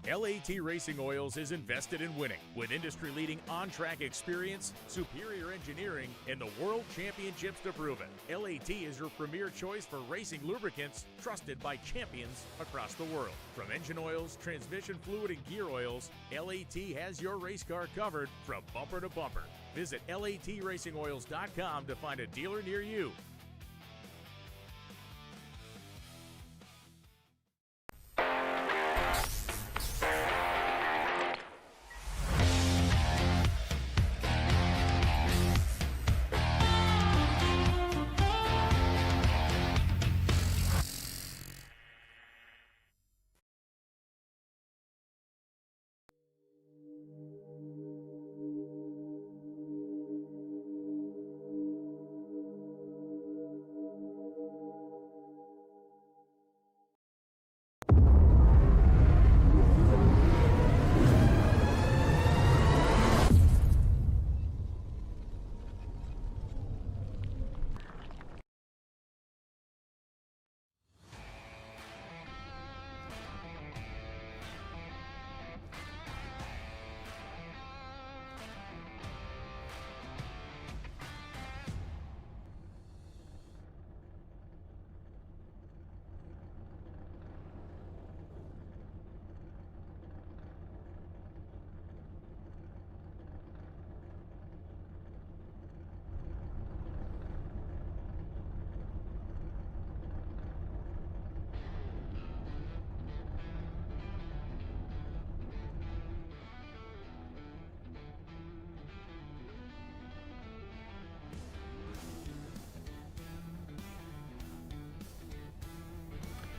LAT Racing Oils is invested in winning with industry-leading on-track experience, superior engineering, and the World Championships to prove it. LAT is your premier choice for racing lubricants trusted by champions across the world. From engine oils, transmission fluid, and gear oils, LAT has your race car covered from bumper to bumper. Visit latracingoils.com to find a dealer near you.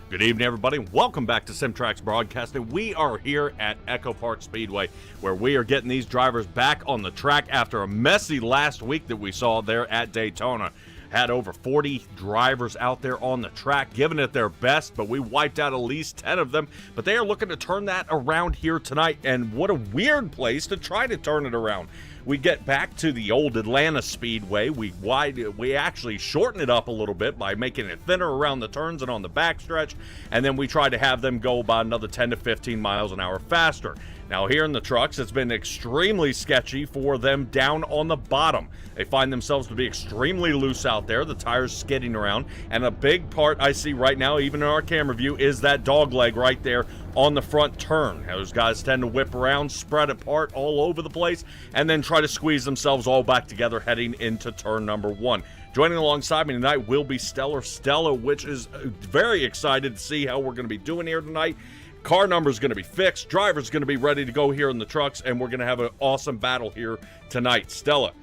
Good evening, everybody. Welcome back to SimTraX Broadcasting. We are here at Echo Park Speedway, where we are getting these drivers back on the track after a messy last week that we saw there at Daytona. Had over 40 drivers out there on the track, giving it their best, but we wiped out at least 10 of them. But they are looking to turn that around here tonight, and what a weird place to try to turn it around. We get back to the old Atlanta Speedway. We actually shorten it up a little bit by making it thinner around the turns and on the backstretch, and then we try to have them go about another 10 to 15 miles an hour faster. Now here in the trucks, it's been extremely sketchy for them down on the bottom. They find themselves to be extremely loose out there, the tires skidding around, and a big part I see right now, even in our camera view, is that dog leg right there on the front turn. Those guys tend to whip around, spread apart all over the place, and then try to squeeze themselves all back together heading into turn number one. Joining alongside me tonight will be Stella, which is very excited to see how we're going to be doing here tonight. Car number is going to be fixed, driver's going to be ready to go here in the trucks, and we're going to have an awesome battle here tonight. Stella,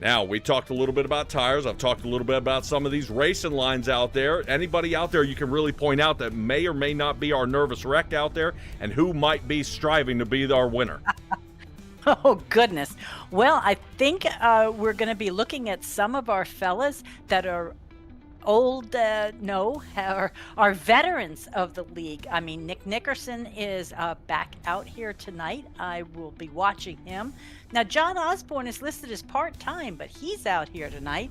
now we talked a little bit about tires. I've talked a little bit about some of these racing lines out there. Anybody out there you can really point out that may or may not be our nervous wreck out there, and who might be striving to be our winner? Oh, goodness. Well, I think we're going to be looking at some of our fellas that are old, are veterans of the league. I mean, Nick Nickerson is back out here tonight. I will be watching him. Now, John Osborne is listed as part-time, but he's out here tonight,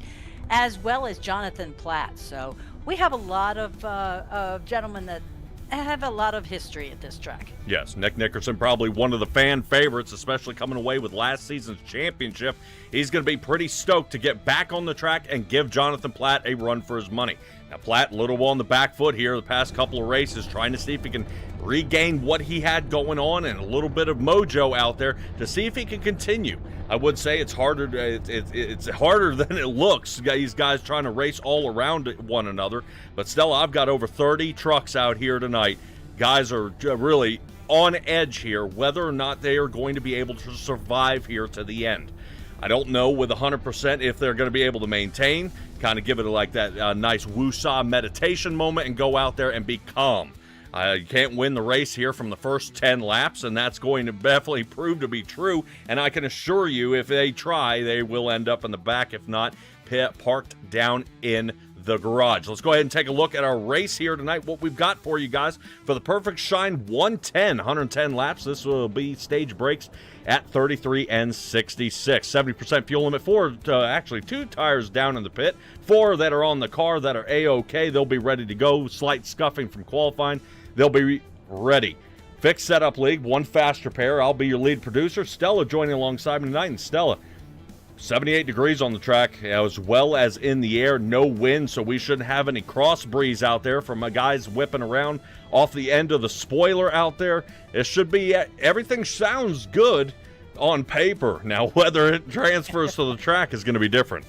as well as Jonathan Platt. So we have a lot of gentlemen that have a lot of history at this track. Yes, Nick Nickerson, probably one of the fan favorites, especially coming away with last season's championship. He's going to be pretty stoked to get back on the track and give Jonathan Platt a run for his money. Now, Platt, a little on the back foot here the past couple of races, trying to see if he can regain what he had going on and a little bit of mojo out there to see if he can continue. I would say it's harder. It's harder than it looks. These guys trying to race all around one another. But Stella, I've got over 30 trucks out here tonight. Guys are really on edge here, whether or not they are going to be able to survive here to the end. I don't know with 100% if they're going to be able to maintain, kind of give it like that nice woo-saw meditation moment and go out there and be calm. You can't win the race here from the first 10 laps, and that's going to definitely prove to be true. And I can assure you, if they try, they will end up in the back, if not parked down in the garage. Let's go ahead and take a look at our race here tonight, what we've got for you guys for the Perfect Shine 110 laps. This will be stage breaks at 33 and 66. 70% fuel limit, actually 2 tires down in the pit, 4 that are on the car that are A-OK. They'll be ready to go. Slight scuffing from qualifying. They'll be ready. Fixed Setup League, one faster pair. I'll be your lead producer. Stella joining alongside me tonight. And Stella, 78 degrees on the track, as well as in the air. No wind, so we shouldn't have any cross breeze out there from guys whipping around off the end of the spoiler out there. It should be, everything sounds good on paper. Now, whether it transfers to the track is going to be different.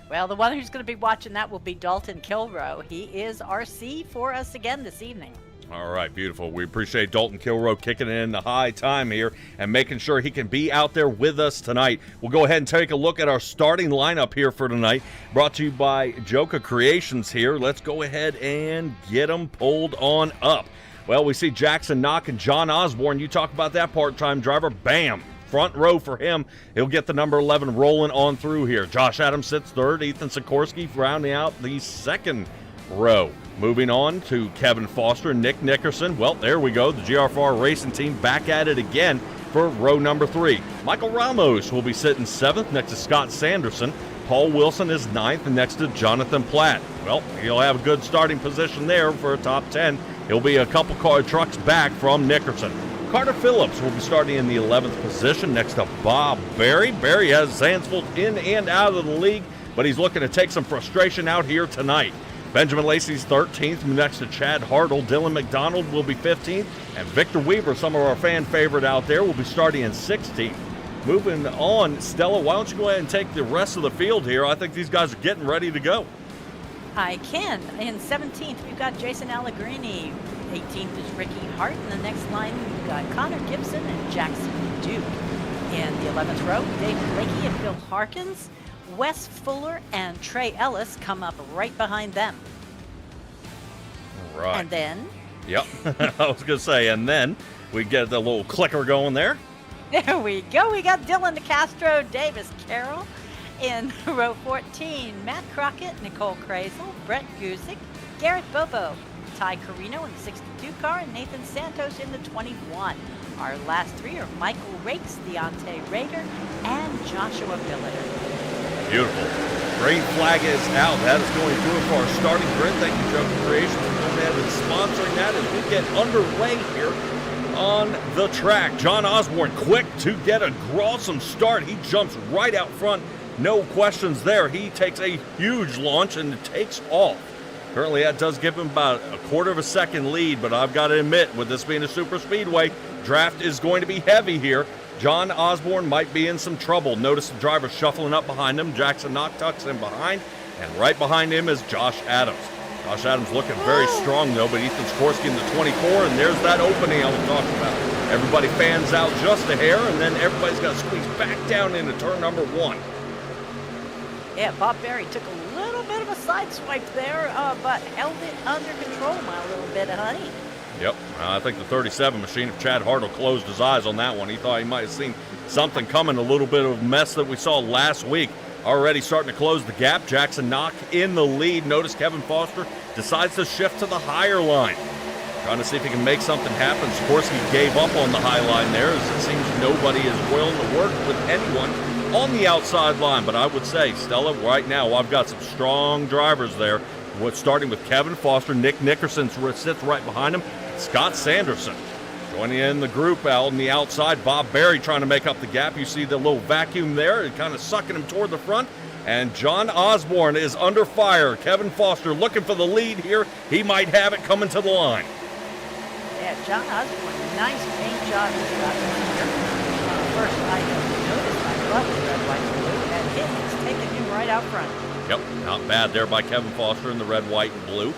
Well, the one who's going to be watching that will be Dalton Kilrow. He is RC for us again this evening. All right, beautiful. We appreciate Dalton Kilrow kicking in the high time here and making sure he can be out there with us tonight. We'll go ahead and take a look at our starting lineup here for tonight, brought to you by Joka Creations here. Let's go ahead and get them pulled on up. Well, we see Jackson Knock and John Osborne. You talk about that part-time driver. Bam! Front row for him. He'll get the number 11 rolling on through here. Josh Adams sits third. Ethan Sikorsky rounding out the second row. Moving on to Kevin Foster and Nick Nickerson. Well, there we go. The GR4 Racing Team back at it again for row number 3. Michael Ramos will be sitting 7th next to Scott Sanderson. Paul Wilson is 9th and next to Jonathan Platt. Well, he'll have a good starting position there for a top 10. He'll be a couple car trucks back from Nickerson. Carter Phillips will be starting in the 11th position next to Bob Berry. Berry has Zansfield in and out of the league, but he's looking to take some frustration out here tonight. Benjamin Lacey's 13th next to Chad Hartle. Dylan McDonald will be 15th. And Victor Weaver, some of our fan favorite out there, will be starting in 16th. Moving on, Stella, why don't you go ahead and take the rest of the field here? I think these guys are getting ready to go. I can. In 17th, we've got Jason Allegrini. 18th is Ricky Hart. In the next line, we've got Connor Gibson and Jackson Duke. In the 11th row, Dave Blakey and Bill Harkins. Wes Fuller and Trey Ellis come up right behind them. Right. And then? Yep. I was going to say, and then we get the little clicker going there. There we go. We got Dylan DeCastro, Davis Carroll. In row 14, Matt Crockett, Nicole Krazel, Brett Guzik, Garrett Bobo, Ty Carino in the 62 car, and Nathan Santos in the 21. Our last three are Michael Rakes, Deontay Rader, and Joshua Billiter. Beautiful. Green flag is out. That is going through for our starting grid. Thank you, Joka Creations, for going ahead and sponsoring that as we get underway here on the track. John Osborne quick to get a awesome start. He jumps right out front. No questions there. He takes a huge launch and takes off. Currently, that does give him about a quarter of a second lead, but I've got to admit, with this being a super speedway, draft is going to be heavy here. John Osborne might be in some trouble. Notice the driver shuffling up behind him. Jackson Knock tucks in behind, and right behind him is Josh Adams. Josh Adams looking very strong, though, but Ethan Sikorsky in the 24, and there's that opening I was talking about. Everybody fans out just a hair, and then everybody's got to squeeze back down into turn number 1. Yeah, Bob Berry took a little bit of a side swipe there, but held it under control by a little bit, honey. Yep, I think the 37 machine, if Chad Hartle closed his eyes on that one, he thought he might have seen something coming, a little bit of mess that we saw last week. Already starting to close the gap. Jackson Knock in the lead. Notice Kevin Foster decides to shift to the higher line. Trying to see if he can make something happen. Sikorsky gave up on the high line there, as it seems nobody is willing to work with anyone on the outside line. But I would say, Stella, right now, I've got some strong drivers there. Starting with Kevin Foster, Nick Nickerson sits right behind him. Scott Sanderson joining in the group out on the outside. Bob Berry trying to make up the gap. You see the little vacuum there and kind of sucking him toward the front. And John Osborne is under fire. Kevin Foster looking for the lead here. He might have it coming to the line. Yeah, John Osborne, nice paint job he's got here. First item noticed, I love the red, white, and blue, and it is taking him right out front. Yep, not bad there by Kevin Foster in the red, white, and blue.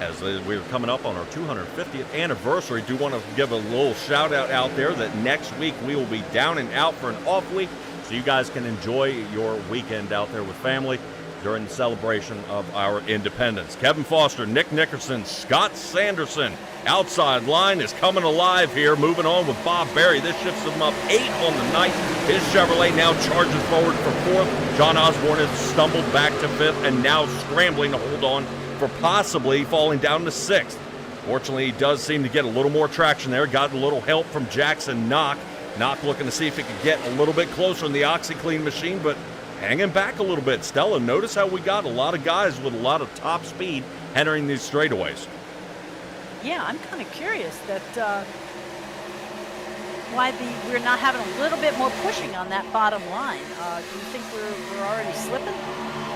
As we're coming up on our 250th anniversary, do want to give a little shout out there that next week we will be down and out for an off week, so you guys can enjoy your weekend out there with family during the celebration of our independence. Kevin Foster, Nick Nickerson, Scott Sanderson. Outside line is coming alive here. Moving on with Bob Berry. This shifts him up 8 on the night. His Chevrolet now charges forward for 4th. John Osborne has stumbled back to 5th and now scrambling to hold on for possibly falling down to 6th. Fortunately, he does seem to get a little more traction there. Got a little help from Jackson Knock. Knock looking to see if he could get a little bit closer in the OxyClean machine, but hanging back a little bit. Stella, notice how we got a lot of guys with a lot of top speed entering these straightaways. Yeah, I'm kind of curious that why we're not having a little bit more pushing on that bottom line. Do you think we're already slipping?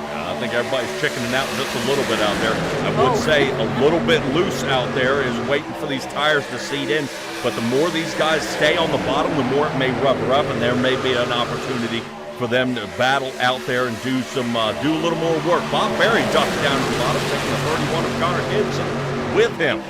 I think everybody's chickening out just a little bit out there. I would say a little bit loose out there is waiting for these tires to seat in. But the more these guys stay on the bottom, the more it may rubber up, and there may be an opportunity for them to battle out there and do a little more work. Bob Berry ducked down to the bottom, taking the 31 of Connor Gibson with him.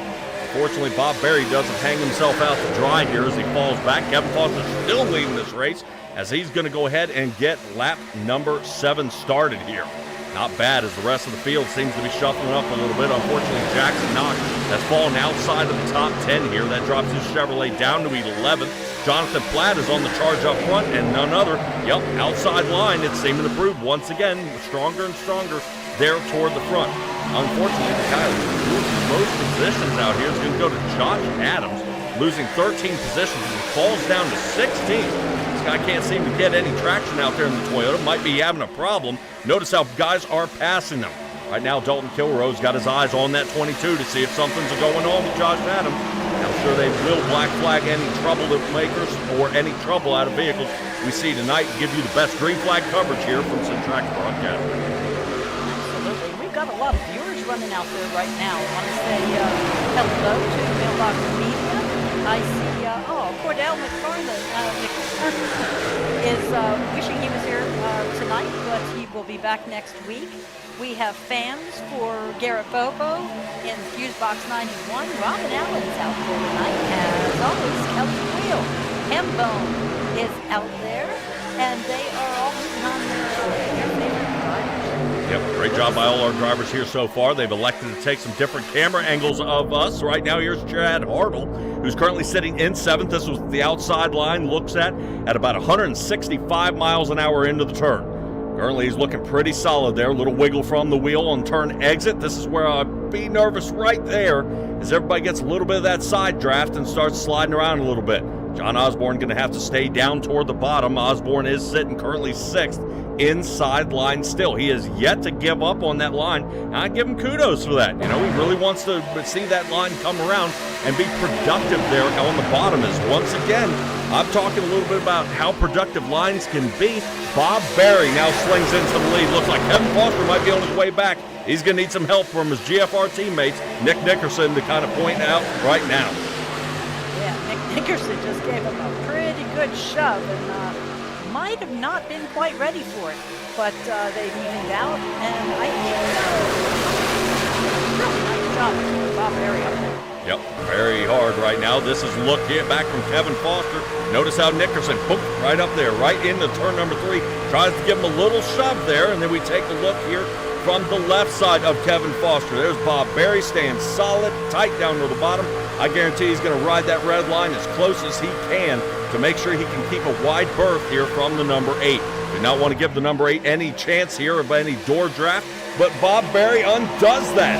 Fortunately, Bob Berry doesn't hang himself out to dry here as he falls back. Kevin Foster still leading this race as he's going to go ahead and get lap number 7 started here. Not bad as the rest of the field seems to be shuffling up a little bit. Unfortunately, Jackson Knox has fallen outside of the top 10 here. That drops his Chevrolet down to 11th. Jonathan Platt is on the charge up front, and none other. Yep, outside line, it's seeming to prove once again stronger and stronger there toward the front. Unfortunately, the guy who loses most positions out here is going to go to Josh Adams, losing 13 positions and falls down to 16th. This guy can't seem to get any traction out there in the Toyota. Might be having a problem. Notice how guys are passing them. Right now, Dalton Kilroy's got his eyes on that 22 to see if something's going on with Josh Adams. I'm sure they will black flag any troublemakers or any trouble out of vehicles we see tonight and give you the best green flag coverage here from SimTraX Broadcasting. Absolutely. We've got a lot of viewers running out there right now. I want to say hello to Mailbox Media. I see, Cordell McFarland is wishing he was here tonight, but he will be back next week. We have fans for Garrett Bobo in Fusebox 91. Robin Allen's out there tonight. As always, Kelly Wheel. Hembone is out there, and they are all rooting on their favorite drivers. Yep, great job by all our drivers here so far. They've elected to take some different camera angles of us. Right now, here's Chad Hartle, who's currently sitting in 7th. This was the outside line looks at about 165 miles an hour into the turn. Currently, he's looking pretty solid there. A little wiggle from the wheel on turn exit. This is where I'd be nervous right there as everybody gets a little bit of that side draft and starts sliding around a little bit. John Osborne going to have to stay down toward the bottom. Osborne is sitting currently 6th inside line still. He has yet to give up on that line. And I give him kudos for that. You know, he really wants to see that line come around and be productive there on the bottom as once again, I'm talking a little bit about how productive lines can be. Bob Berry now slings into the lead. Looks like Kevin Foster might be on his way back. He's going to need some help from his GFR teammates, Nick Nickerson, to kind of point out right now. Yeah, Nick Nickerson just gave him a pretty good shove and might have not been quite ready for it, but they've evened out, and I think really nice job from Bob Berry up there. Yep, very hard right now. This is look here back from Kevin Foster. Notice how Nickerson, boom, right up there, right into turn number 3. Tries to give him a little shove there, and then we take a look here from the left side of Kevin Foster. There's Bob Berry staying solid, tight down to the bottom. I guarantee he's going to ride that red line as close as he can to make sure he can keep a wide berth here from the number 8. Do not want to give the number 8 any chance here of any door draft, but Bob Berry undoes that.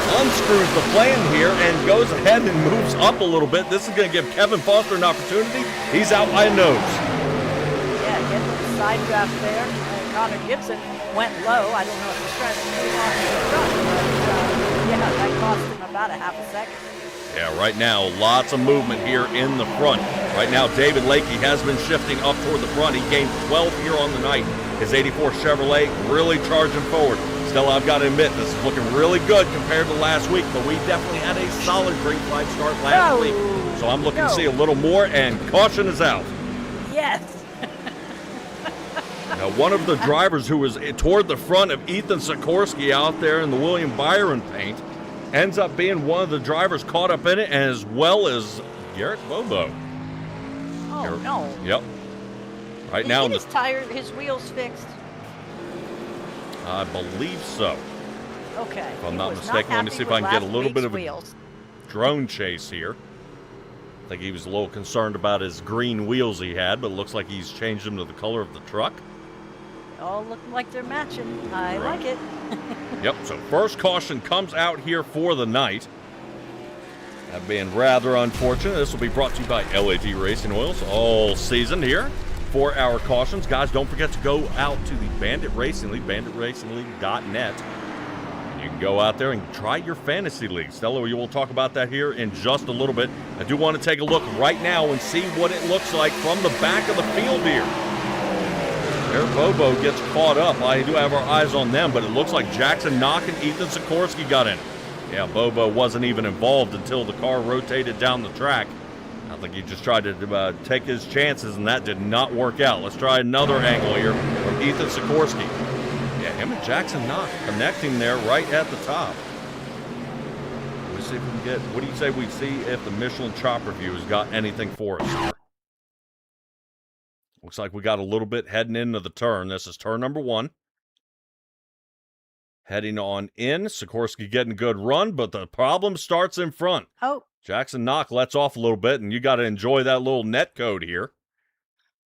Unscrews the plan here and goes ahead and moves up a little bit. This is going to give Kevin Foster an opportunity. He's out by a nose. Yeah, getting the side draft there. Connor Gibson went low. I don't know if he's trying to move on to the front, but yeah, that cost him about a half a second. Yeah, right now, lots of movement here in the front. Right now, David Lakey has been shifting up toward the front. He gained 12 here on the night. His 84 Chevrolet really charging forward. Still, I've got to admit, this is looking really good compared to last week, but we definitely had a solid green flag start last week. So I'm looking to see a little more, and caution is out. Yes. Now, one of the drivers who was toward the front of Ethan Sikorsky out there in the William Byron paint ends up being one of the drivers caught up in it, as well as Garrett Bobo. Oh, no. Yep. Right Did now, he get his wheels fixed? I believe so. Okay. If I'm not mistaken, let me see if I can get a little bit of a drone chase here. I think he was a little concerned about his green wheels he had, but it looks like he's changed them to the color of the truck. All looking like they're matching. I like it. Yep, so first caution comes out here for the night. That being rather unfortunate. This will be brought to you by LAD Racing Oils all season here for our cautions. Guys, don't forget to go out to the Bandit Racing League, banditracingleague.net. You you can go out there and try your fantasy league. Stella, we will talk about that here in just a little bit. I do want to take a look right now and see what it looks like from the back of the field here. There, Bobo gets caught up. I do have our eyes on them, but it looks like Jackson Knock and Ethan Sikorsky got in. Yeah, Bobo wasn't even involved until the car rotated down the track. I think he just tried to take his chances, and that did not work out. Let's try another angle here from Ethan Sikorsky. Yeah, him and Jackson Knock connecting there right at the top. Let's see if we can get, what do you say we see if the Michelin Chop Review has got anything for us here? Looks like we got a little bit heading into the turn. This is turn number 1. Heading on in. Sikorsky getting a good run, but the problem starts in front. Oh. Jackson Knock lets off a little bit, and you got to enjoy that little net code here.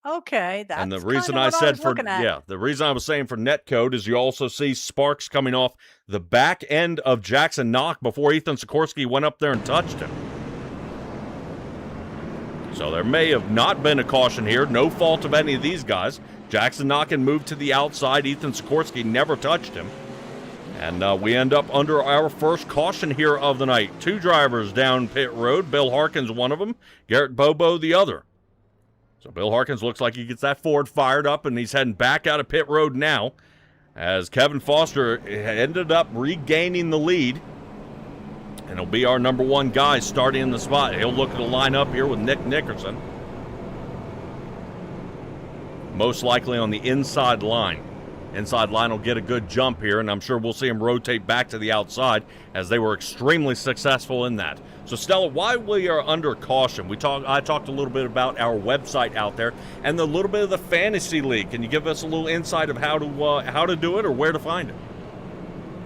Okay, that's and the reason kind of what I was for looking at. the reason I was saying for net code is you also see sparks coming off the back end of Jackson Knock before Ethan Sikorsky went up there and touched him. So there may have not been a caution here. No fault of any of these guys. Jackson Knock can move to the outside. Ethan Sikorsky never touched him. And we end up under our first caution here of the night. 2 drivers down pit road. Bill Harkins, one of them. Garrett Bobo, the other. So Bill Harkins looks like he gets that Ford fired up, and he's heading back out of pit road now as Kevin Foster ended up regaining the lead. And he'll be our number 1 guy starting in the spot. He'll look at a lineup here with Nick Nickerson. Most likely on the inside line. Inside line will get a good jump here, and I'm sure we'll see him rotate back to the outside as they were extremely successful in that. So, Stella, why we are under caution, I talked a little bit about our website out there and a little bit of the fantasy league. Can you give us a little insight of how to do it or where to find it?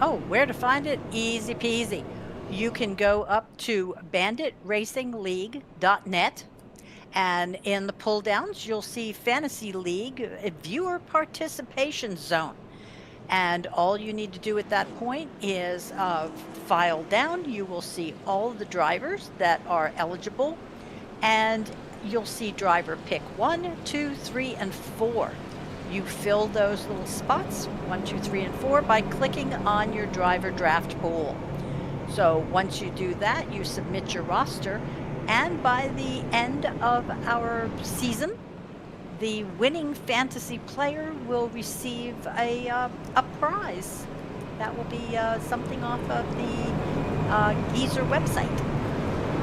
Oh, where to find it? Easy peasy. You can go up to banditracingleague.net. And in the pull downs, you'll see Fantasy League Viewer Participation Zone. And all you need to do at that point is file down. You will see all of the drivers that are eligible. And you'll see driver pick 1, 2, 3, and 4. You fill those little spots, 1, 2, 3, and 4, by clicking on your driver draft pool. So once you do that, you submit your roster. And by the end of our season, the winning fantasy player will receive a prize. That will be something off of the Geezer website.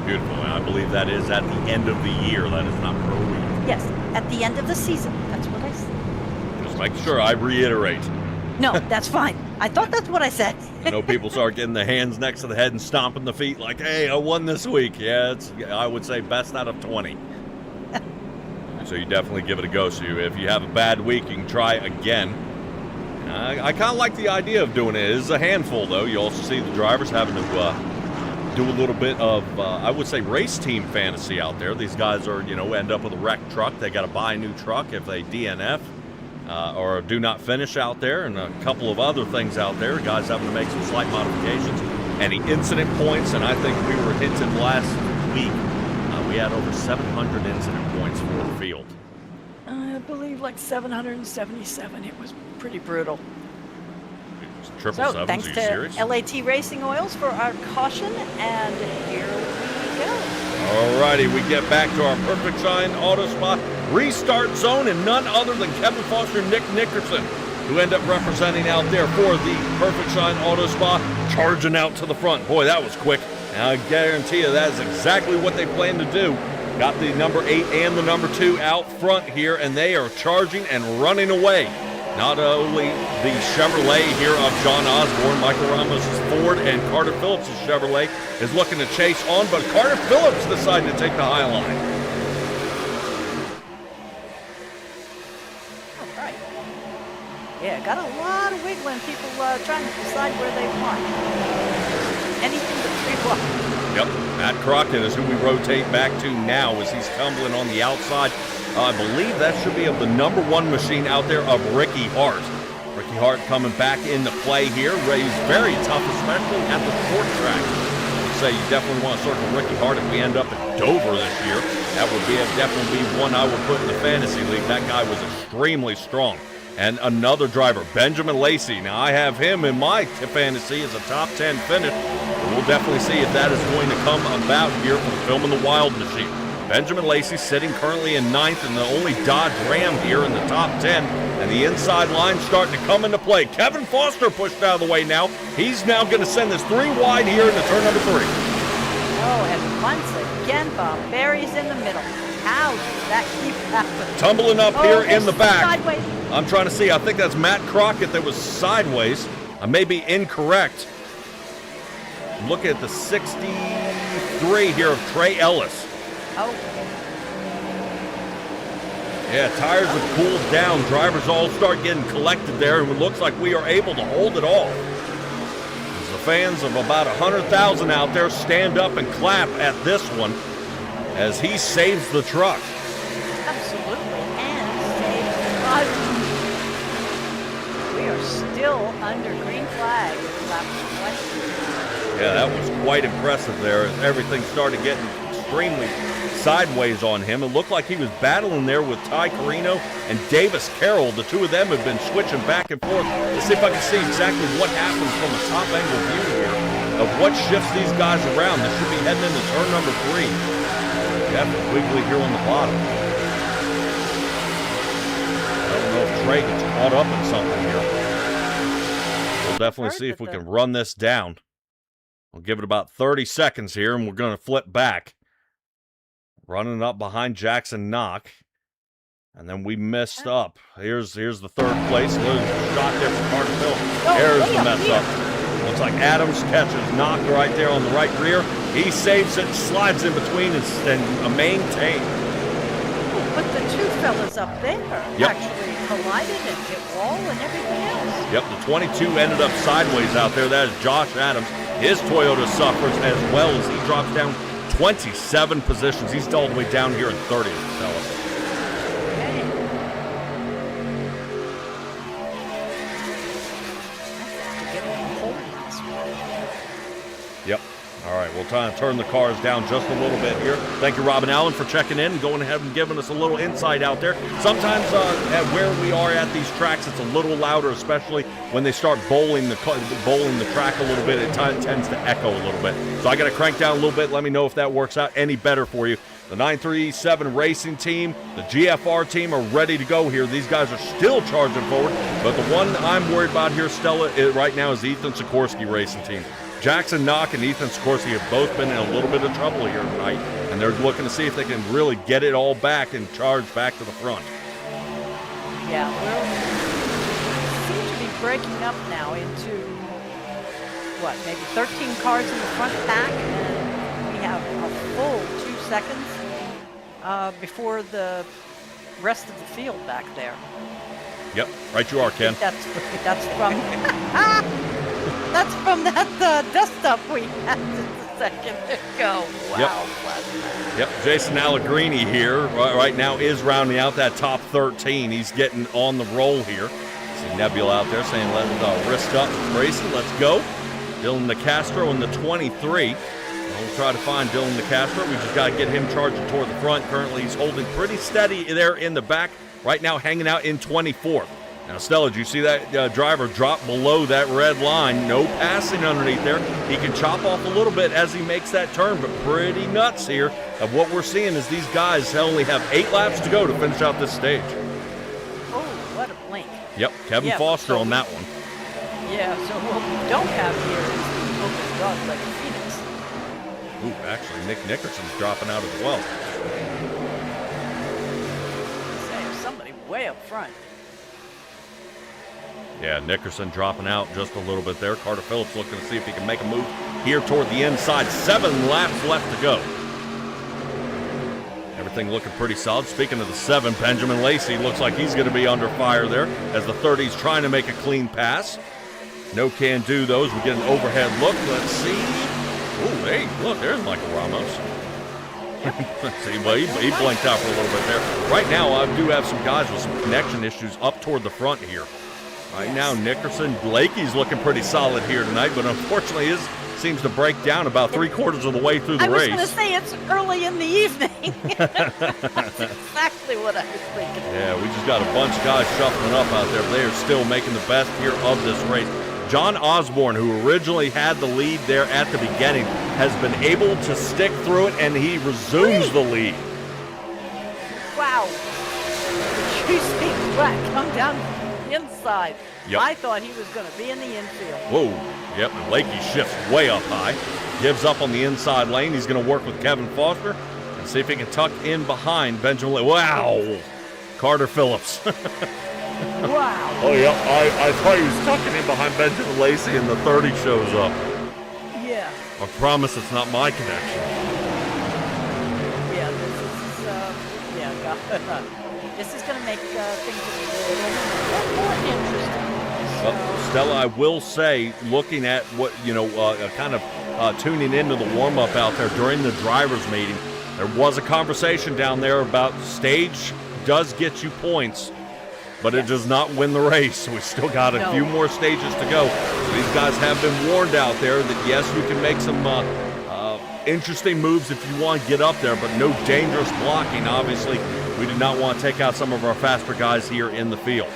Beautiful. And I believe that is at the end of the year. That is not per week. Yes, at the end of the season. That's what I said. Just make sure I reiterate. No, that's fine. I thought that's what I said. I know people start getting the hands next to the head and stomping the feet like, hey, I won this week. Yeah, I would say best out of 20. So you definitely give it a go. So if you have a bad week, you can try again. I kind of like the idea of doing it. It is a handful, though. You also see the drivers having to do a little bit of, I would say, race team fantasy out there. These guys are, end up with a wrecked truck. They got to buy a new truck if they DNF. Or do not finish out there, and a couple of other things out there. Guys having to make some slight modifications. Any incident points, and I think we were hinted last week, we had over 700 incident points for the field. I believe like 777. It was pretty brutal. Triple sevens, thanks are you to serious? LAT Racing Oils for our caution, and here we go. Alrighty, we get back to our Perfect Shine Auto Spa restart zone, and none other than Kevin Foster and Nick Nickerson, who end up representing out there for the Perfect Shine Auto Spa, charging out to the front. Boy, that was quick. And I guarantee you that is exactly what they plan to do. Got the number 8 and the number 2 out front here, and they are charging and running away. Not only the Chevrolet here of John Osborne, Michael Ramos' Ford, and Carter Phillips' Chevrolet is looking to chase on, but Carter Phillips decided to take the high line. All right. Yeah, got a lot of wiggling, people trying to decide where they want. Anything but 3 wide. Yep, Matt Crockett is who we rotate back to now as he's tumbling on the outside. I believe that should be of the number 1 machine out there of Ricky Hart. Ricky Hart coming back into play here. He's very tough, especially at the short track. I'd say you definitely want to circle Ricky Hart if we end up at Dover this year. That would definitely be one I would put in the fantasy league. That guy was extremely strong. And another driver, Benjamin Lacey. Now, I have him in my fantasy as a top 10 finish. We'll definitely see if that is going to come about here from Filming the Wild Machine. Benjamin Lacey sitting currently in 9th, and the only Dodge Ram here in the top 10. And the inside line starting to come into play. Kevin Foster pushed out of the way now. He's now going to send this 3 wide here into turn number 3. Oh, and once again, Bob Barry's in the middle. How does that keep happening? Tumbling up here in the back. Sideways. I'm trying to see. I think that's Matt Crockett that was sideways. I may be incorrect. I'm looking at the 63 here of Trey Ellis. Oh. Yeah, tires have cooled down. Drivers all start getting collected there, and it looks like we are able to hold it all. As the fans of about 100,000 out there stand up and clap at this one as he saves the truck. Absolutely, and saves the driver. We are still under green flag with lap 20. Yeah, that was quite impressive there as everything started getting extremely sideways on him. It looked like he was battling there with Ty Carino and Davis Carroll. The two of them have been switching back and forth. Let's see if I can see exactly what happens from a top angle view here of what shifts these guys around. This should be heading into turn number 3. Yeah, Wiggly here on the bottom. I don't know if Trey gets caught up in something here. We'll definitely see if we can run this down. We'll give it about 30 seconds here, and we're going to flip back. Running up behind Jackson Knock. And then we messed up. Here's the 3rd place. Little shot there from Carter Phil. There's the mess up. Looks like Adams catches Knock right there on the right rear. He saves it, slides in between, and maintains. But the two fellas up there actually collided and hit wall and everything else. Yep, the 22 ended up sideways out there. That is Josh Adams. His Toyota suffers as well as he drops down 27 positions. He's all the way down here in 30th, fellas. Yep. All right, we'll try and turn the cars down just a little bit here. Thank you, Robin Allen, for checking in and going ahead and giving us a little insight out there. Sometimes at where we are at these tracks, it's a little louder, especially when they start bowling the track a little bit. It tends to echo a little bit. So I got to crank down a little bit. Let me know if that works out any better for you. The 937 Racing team, the GFR team are ready to go here. These guys are still charging forward, but the one I'm worried about here, Stella, right now is the Ethan Sikorsky Racing team. Jackson Knock and Ethan Sikorsky have both been in a little bit of trouble here tonight, and they're looking to see if they can really get it all back and charge back to the front. Yeah, we seem to be breaking up now into, maybe 13 cars in the front pack, and we have a full 2 seconds before the rest of the field back there. Yep, right you are, Ken. That's from that's from that dust-up we had just a second ago. Wow. Yep, Jason Allegrini here right now is rounding out that top 13. He's getting on the roll here. See Nebula out there saying, let's wrist up, racing, let's go. Dylan DeCastro in the 23. We'll try to find Dylan DeCastro. We just got to get him charging toward the front. Currently, he's holding pretty steady there in the back. Right now, hanging out in 24th. Now, Stella, did you see that driver drop below that red line? No passing underneath there. He can chop off a little bit as he makes that turn, but pretty nuts here of what we're seeing is these guys only have 8 laps to go to finish out this stage. Oh, what a blink. Yep, Kevin Foster on that one. Yeah, so what we don't have here is the open dog like Phoenix. Ooh, actually, Nick Nickerson's dropping out as well. Say, somebody way up front. Yeah, Nickerson dropping out just a little bit there. Carter Phillips looking to see if he can make a move here toward the inside. 7 laps left to go. Everything looking pretty solid. Speaking of the 7, Benjamin Lacey looks like he's going to be under fire there as the 30's trying to make a clean pass. No can do those. We get an overhead look. Let's see. Oh, hey, look, there's Michael Ramos. Let's see, well, he blinked out for a little bit there. Right now, I do have some guys with some connection issues up toward the front here. Right now, Nickerson, Blakey's looking pretty solid here tonight, but unfortunately his seems to break down about 3/4 of the way through the race. I was going to say it's early in the evening. That's exactly what I was thinking. Yeah, we just got a bunch of guys shuffling up out there. They are still making the best here of this race. John Osborne, who originally had the lead there at the beginning, has been able to stick through it, and he resumes the lead. Wow. Did you see Black come down the inside? Yep. I thought he was going to be in the infield. Whoa. Yep, and Lakey shifts way up high. Gives up on the inside lane. He's going to work with Kevin Foster and see if he can tuck in behind Benjamin. Wow. Carter Phillips. Wow. Oh, yeah, I thought he was tucking in behind Benjamin Lacey, and the 30 shows up. Yeah. I promise it's not my connection. Yeah, this is going to make things a little more interesting. Well, Stella, I will say, looking at what, kind of tuning into the warm-up out there during the drivers' meeting, there was a conversation down there about stage does get you points, but it does not win the race. We still got a few more stages to go. So these guys have been warned out there that, yes, you can make some interesting moves if you want to get up there, but no dangerous blocking. Obviously, we did not want to take out some of our faster guys here in the field.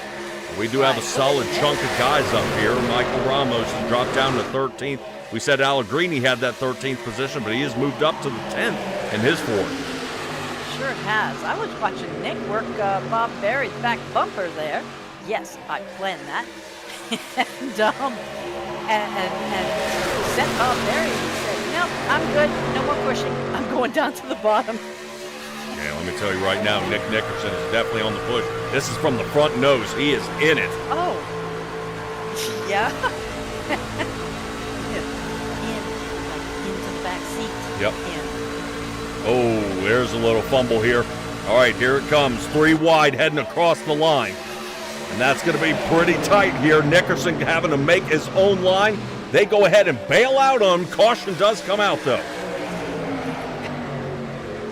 We do have a solid chunk of guys up here. Michael Ramos has dropped down to 13th. We said Allegrini had that 13th position, but he has moved up to the 10th in his Ford. Sure has. I was watching Nick work Bob Berry's back bumper there. Yes, I planned that. and set Bob Berry and said, "No, I'm good. No more pushing. I'm going down to the bottom." Yeah, let me tell you right now, Nick Nickerson is definitely on the push. This is from the front nose. He is in it. Oh. Yeah. Into the back seat. Yep. Oh, there's a little fumble here. All right, here it comes. 3 wide heading across the line. And that's going to be pretty tight here. Nickerson having to make his own line. They go ahead and bail out on him. Caution does come out, though.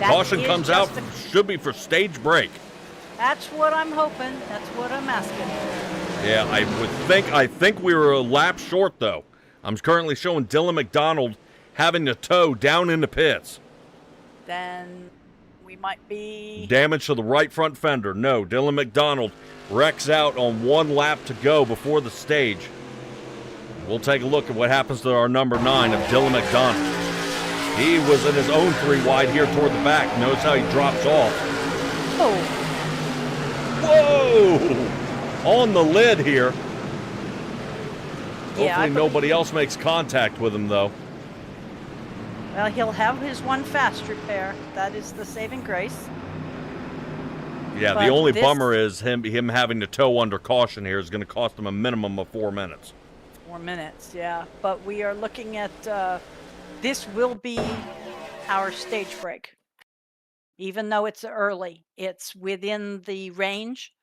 Caution comes out, should be for stage break. That's what I'm hoping. That's what I'm asking. Yeah, I think we were a lap short, though. I'm currently showing Dylan McDonald having to tow down in the pits. Then we might be... Damage to the right front fender. No, Dylan McDonald wrecks out on 1 lap to go before the stage. We'll take a look at what happens to our number 9 of Dylan McDonald. He was in his own 3 wide here toward the back. Notice how he drops off. Oh. Whoa! On the lid here. Yeah, Hopefully nobody else makes contact with him, though. Well, he'll have his 1 fast repair. That is the saving grace. Yeah, the only bummer is him having to tow under caution here is going to cost him a minimum of 4 minutes. 4 minutes, yeah. But we are looking at... this will be our stage break. Even though it's early, it's within the range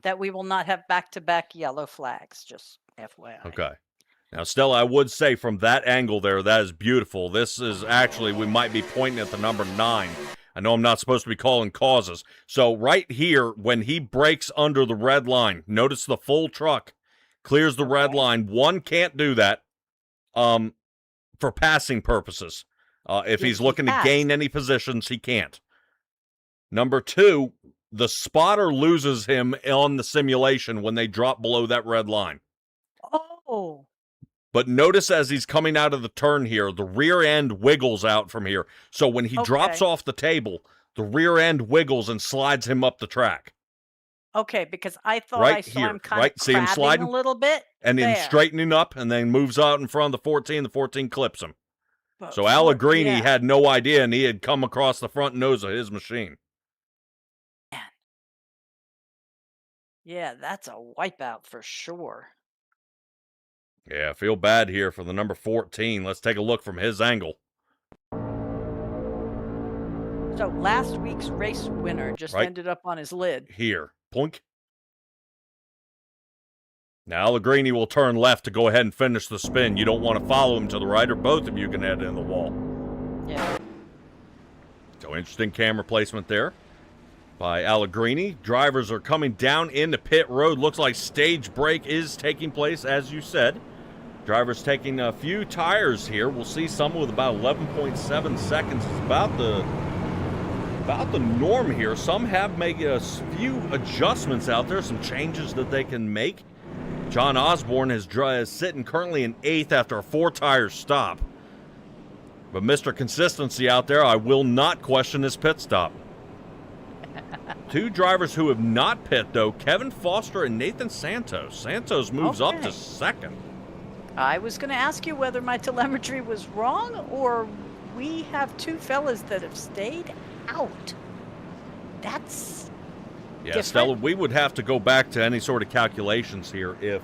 that we will not have back-to-back yellow flags, just FYI. Okay. Now, Stella, I would say from that angle there, that is beautiful. This is actually, we might be pointing at the number 9. I know I'm not supposed to be calling causes. So right here, when he breaks under the red line, notice the full truck clears the red line. 1 can't do that for passing purposes. If he's looking to gain any positions, he can't. Number 2, the spotter loses him on the simulation when they drop below that red line. Oh. But notice as he's coming out of the turn here, the rear end wiggles out from here. So when he drops off the table, the rear end wiggles and slides him up the track. Okay, because I thought I saw him kind of See him sliding a little bit. And then straightening up and then moves out in front of the 14. The 14 clips him. So Allegrini had no idea, and he had come across the front nose of his machine. Yeah, that's a wipeout for sure. Yeah, I feel bad here for the number 14. Let's take a look from his angle. So last week's race winner just ended up on his lid. Here. Plunk. Now Allegrini will turn left to go ahead and finish the spin. You don't want to follow him to the right, or both of you can head in the wall. Yeah. So interesting camera placement there. by Allegrini. Drivers are coming down into pit road. Looks like stage break is taking place, as you said. Drivers taking a few tires here. We'll see some with about 11.7 seconds. It's about the norm here. Some have made a few adjustments out there, some changes that they can make. John Osborne is sitting currently in 8th after a 4-tire stop. But Mr. Consistency out there, I will not question his pit stop. 2 drivers who have not pit, though, Kevin Foster and Nathan Santos. Santos moves up to 2nd. I was going to ask you whether my telemetry was wrong, or we have 2 fellas that have stayed out. That's different. Stella, we would have to go back to any sort of calculations here if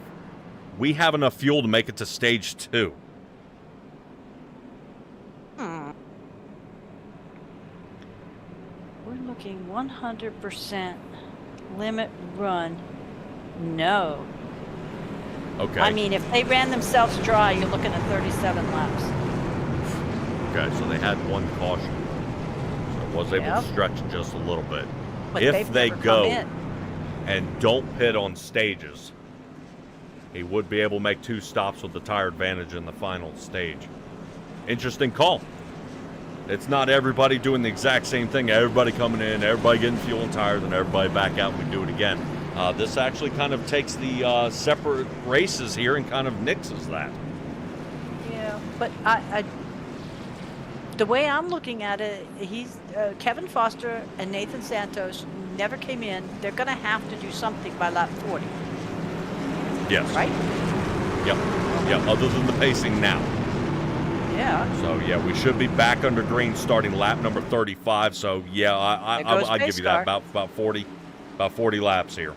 we have enough fuel to make it to stage 2. We're looking 100% limit run. No. Okay. I mean, if they ran themselves dry, you're looking at 37 laps. Okay, so they had 1 caution. So it was able to stretch just a little bit. But if they go in and don't pit on stages, he would be able to make 2 stops with the tire advantage in the final stage. Interesting call. It's not everybody doing the exact same thing. Everybody coming in, everybody getting fuel and tires, and everybody back out and we do it again. This actually kind of takes the separate races here and kind of nixes that. Yeah, but I the way I'm looking at it, he's Kevin Foster and Nathan Santos never came in. They're going to have to do something by lap 40. Yes. Right? Yep. Yeah, other than the pacing now. Yeah. So, yeah, we should be back under green starting lap number 35. So, yeah, I'll give you that. About 40 laps here.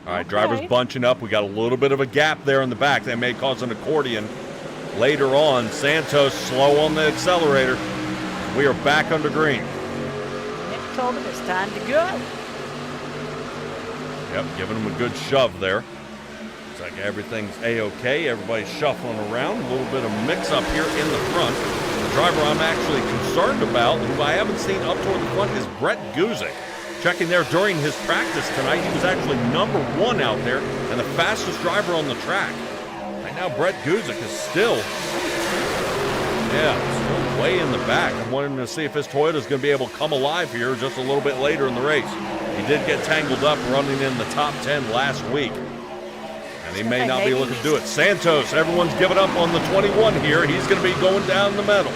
All right, drivers bunching up. We got a little bit of a gap there in the back. That may cause an accordion later on. Santos slow on the accelerator. We are back under green. Nick told him it's time to go. Yep, giving him a good shove there. Looks like everything's A-OK. Everybody's shuffling around. A little bit of mix-up here in the front. The driver I'm actually concerned about, who I haven't seen up toward the front, is Brett Guzik. Checking there during his practice tonight, he was actually number 1 out there and the fastest driver on the track. Right now, Brett Guzik is still way in the back. I'm wanting to see if his Toyota is going to be able to come alive here just a little bit later in the race. He did get tangled up running in the top 10 last week, and he may not be looking to do it. Santos, everyone's giving up on the 21 here. He's going to be going down the middle.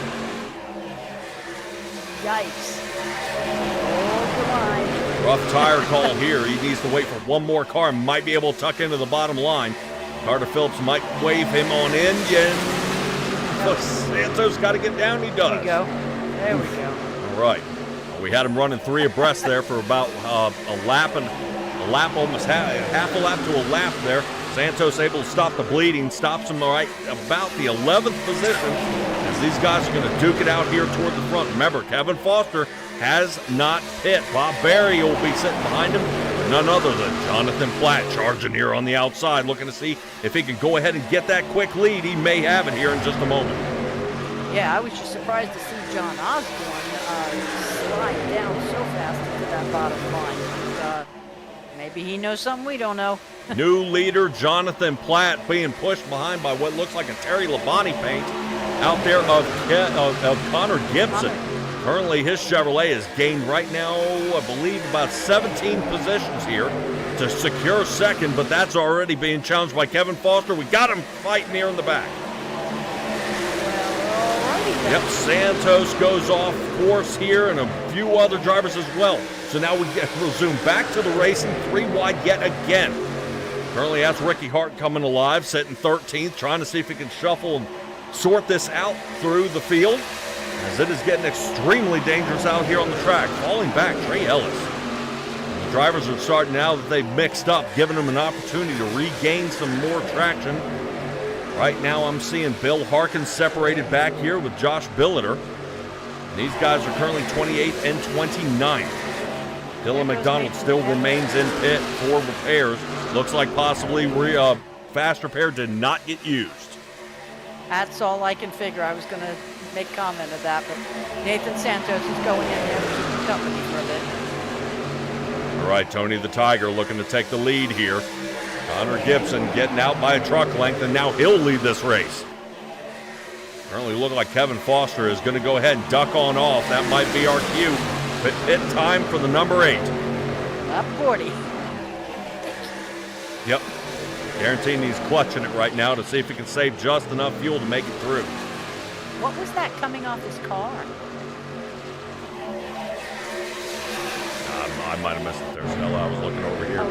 Yikes. Rough tire call here. He needs to wait for one more car and might be able to tuck into the bottom line. Carter Phillips might wave him on in. Look, Santos got to get down. He does. There we go. All right. Well, we had him running 3 abreast there for about a lap, almost half a lap to a lap there. Santos able to stop the bleeding, stops him right about the 11th position as these guys are going to duke it out here toward the front. Remember, Kevin Foster has not pit. Bob Berry will be sitting behind him. None other than Jonathan Platt charging here on the outside, looking to see if he can go ahead and get that quick lead. He may have it here in just a moment. Yeah, I was just surprised to see John Osborne slide down so fast into that bottom line. Maybe he knows something we don't know. New leader Jonathan Platt being pushed behind by what looks like a Terry Labonte paint out there of Connor Gibson. Currently, his Chevrolet has gained right now, I believe, about 17 positions here to secure second, but that's already being challenged by Kevin Foster. We got him fighting here in the back. Yep, Santos goes off course here, and a few other drivers as well. So now we'll zoom back to the racing, 3 wide yet again. Currently, that's Ricky Hart coming alive, sitting 13th, trying to see if he can shuffle and sort this out through the field, as it is getting extremely dangerous out here on the track. Falling back, Trey Ellis. The drivers are starting now that they've mixed up, giving them an opportunity to regain some more traction. Right now I'm seeing Bill Harkins separated back here with Josh Billiter. These guys are currently 28th and 29th. Dylan McDonald still remains in pit for repairs. Looks like possibly fast repair did not get used. That's all I can figure. I was going to make comment of that, but Nathan Santos is going in there to keep company for a bit. All right, Tony the Tiger looking to take the lead here. Connor Gibson getting out by a truck length, and now he'll lead this race. Currently looking like Kevin Foster is going to go ahead and duck on off. That might be our cue. But pit time for the number 8. Up 40. Yep. Guaranteeing he's clutching it right now to see if he can save just enough fuel to make it through. What was that coming off his car? I might have missed it there, Stella. I was looking over here.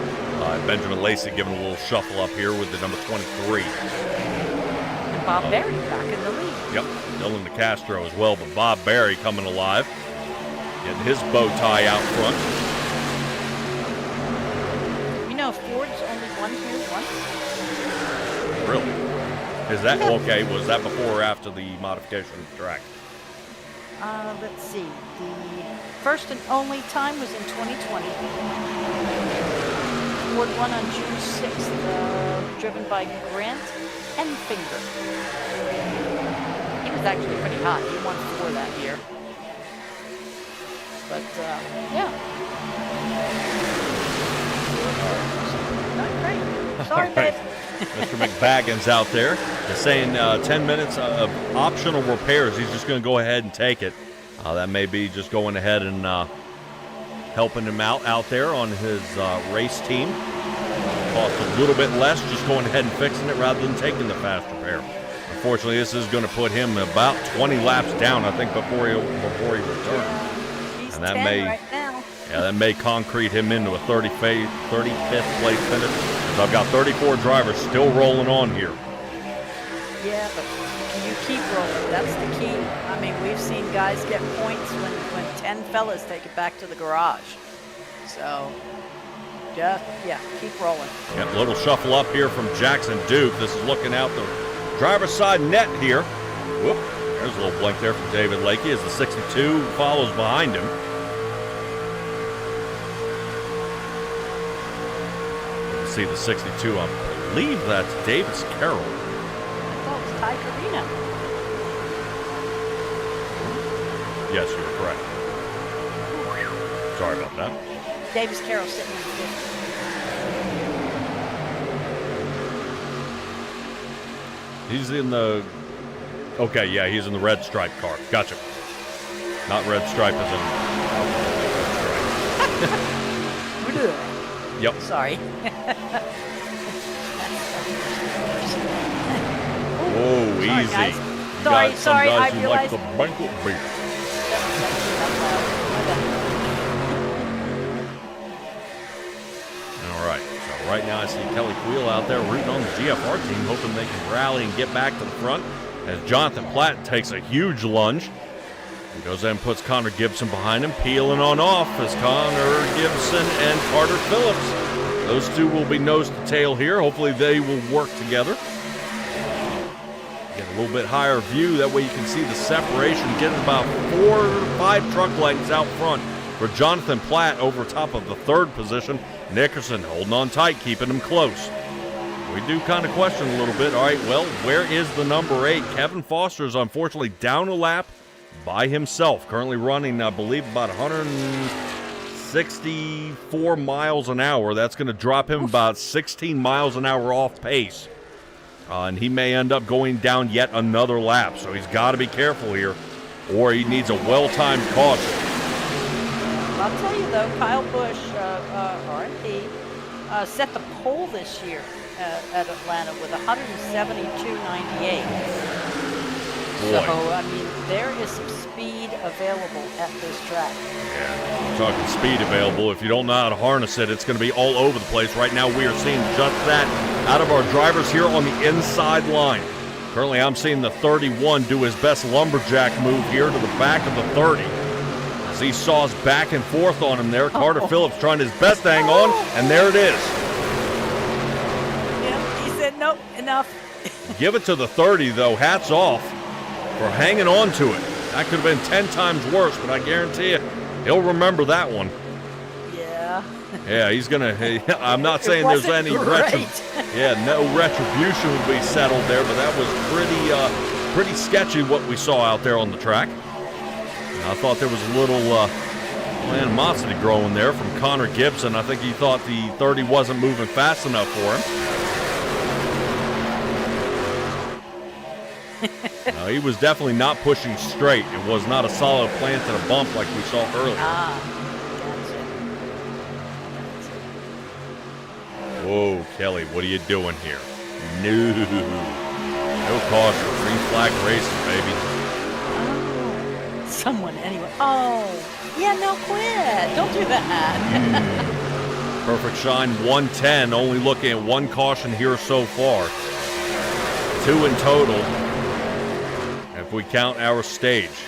Benjamin Lacey giving a little shuffle up here with the number 23. And Bob Berry back in the lead. Yep, Dylan DeCastro as well, but Bob Berry coming alive. Getting his bow tie out front. You know, Ford's only won here once. Really? Is that okay? Was that before or after the modification of the track? Let's see. The first and only time was in 2020. Ford won on June 6th, driven by Grant Enfinger. He was actually pretty hot. He won 4 that year. But, yeah. Not great. Sorry, babe. Mr. McBaggins out there is saying 10 minutes of optional repairs. He's just going to go ahead and take it. That may be just going ahead and helping him out there on his race team. Cost a little bit less just going ahead and fixing it rather than taking the fast repair. Unfortunately, this is going to put him about 20 laps down, I think, before he returns. He's And that 10 may, right now. yeah, that may concrete him into a 35th place finish. So I've got 34 drivers still rolling on here. Yeah, but can you keep rolling? That's the key. I mean, we've seen guys get points when 10 fellas take it back to the garage. So, just, yeah, keep rolling. Yep, little shuffle up here from Jackson Duke. This is looking out the driver's side net here. Whoop, there's a little blink there from David Lakey as the 62 follows behind him. See the 62, I believe that's Davis Carroll. I thought it was Ty Carino. Yes, you're correct. Sorry about that. Davis Carroll sitting in the 50. He's in the... Okay, yeah, he's in the red stripe car. Gotcha. Not red stripe as in... red stripe. Yep. Sorry. Whoa, easy. Guys. You Sorry, got some guys I who realized. like the banquet beer. All right, so right now I see Kelly Queel out there rooting on the GFR team, hoping they can rally and get back to the front as Jonathan Platt takes a huge lunge. He goes in and puts Connor Gibson behind him, peeling on off as Connor Gibson and Carter Phillips. Those two will be nose to tail here. Hopefully they will work together. Get a little bit higher view. That way you can see the separation. Getting about 4 to 5 truck lengths out front for Jonathan Platt over top of the 3rd position. Nickerson holding on tight, keeping him close. We do kind of question a little bit. All right, well, where is the number 8? Kevin Foster is unfortunately down a lap by himself, currently running, I believe, about 164 miles an hour. That's going to drop him about 16 miles an hour off pace. And he may end up going down yet another lap. So he's got to be careful here, or he needs a well-timed caution. I'll tell you, though, Kyle Busch, R&D, set the pole this year at Atlanta with 172.98. So, I mean, there is some speed available at this track. Yeah, talking speed available. If you don't know how to harness it, it's going to be all over the place. Right now, we are seeing just that out of our drivers here on the inside line. Currently, I'm seeing the 31 do his best lumberjack move here to the back of the 30. As he saws back and forth on him there, Carter Phillips trying his best to hang on, and there it is. Yeah, he said, nope, enough. Give it to the 30, though. Hats off for hanging on to it. That could have been 10 times worse, but I guarantee you, he'll remember that one. Yeah. Yeah, he's going to... I'm not saying there's any... no retribution would be settled there, but that was pretty sketchy what we saw out there on the track. I thought there was a little animosity growing there from Connor Gibson. I think he thought the 30 wasn't moving fast enough for him. No, he was definitely not pushing straight. It was not a solid plant and a bump like we saw earlier. Whoa, Kelly, what are you doing here? No caution. Green flag racing, baby. Oh, someone, anyway. Oh, yeah, no, quit. Don't do that. Perfect shine, 110. Only looking at one caution here so far. 2 in total, if we count our stage.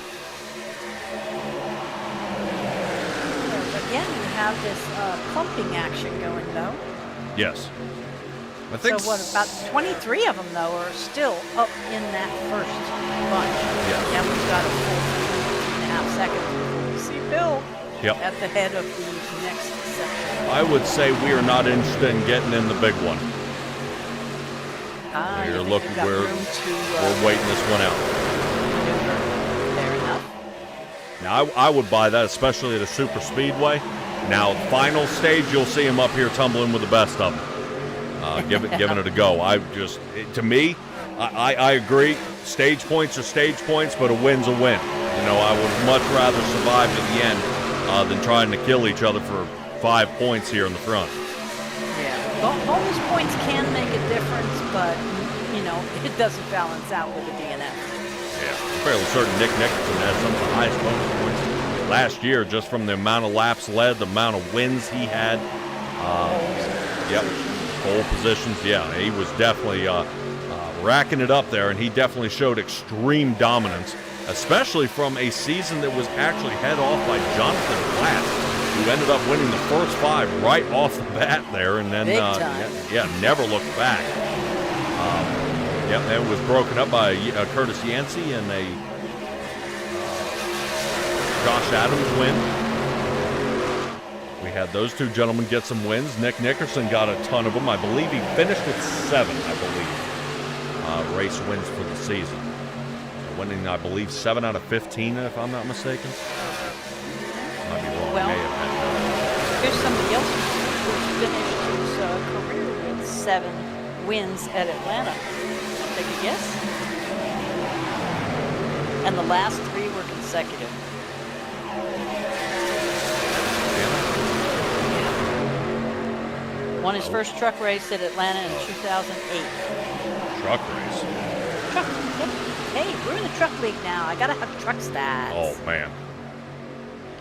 Again, we have this clumping action going, though. Yes. I think so. What about 23 of them though are still up in that first bunch? Yeah. And we've got a full 3.5 seconds before we see Bill at the head of the next section. I would say we are not interested in getting in the big one. We're looking. We're waiting this one out. Fair enough. Now I would buy that, especially at a super speedway. Now, final stage, you'll see him up here tumbling with the best of them. Giving it a go. To me, I agree. Stage points are stage points, but a win's a win. You know, I would much rather survive to the end than trying to kill each other for 5 points here in the front. Yeah, bonus points can make a difference, but you know it doesn't balance out with the DNF. Yeah, I'm fairly certain Nick Nickerson has some of the highest bonus points last year, just from the amount of laps led, the amount of wins he had. Pole positions. Yeah, he was definitely racking it up there, and he definitely showed extreme dominance, especially from a season that was actually head off by Jonathan Platt, who ended up winning the first 5 right off the bat there, and then never looked back. And it was broken up by Curtis Yancey and a Josh Adams win. We had those two gentlemen get some wins. Nick Nickerson got a ton of them. I believe he finished with 7, race wins for the season. Winning, I believe, 7 out of 15, if I'm not mistaken. Might be wrong. Well, here's somebody else who finished his career with 7 wins at Atlanta. Take a guess? And the last 3 were consecutive. Won his first truck race at Atlanta in 2008. Truck race? Truck. Yep. Hey, we're in the truck league now. I gotta have truck stats. Oh, man.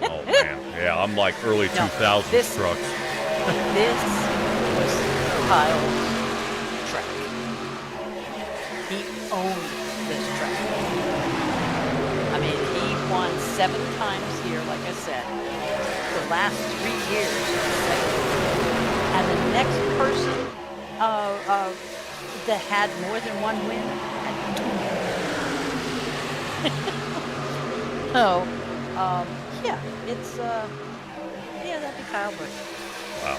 Yeah, I'm like early 2000s trucks. This was Kyle's truck. He owned this truck. I mean, he won 7 times here, like I said. The last 3 years, and the next person that had more than 1 win had 2. So, that'd be Kyle Busch. Wow.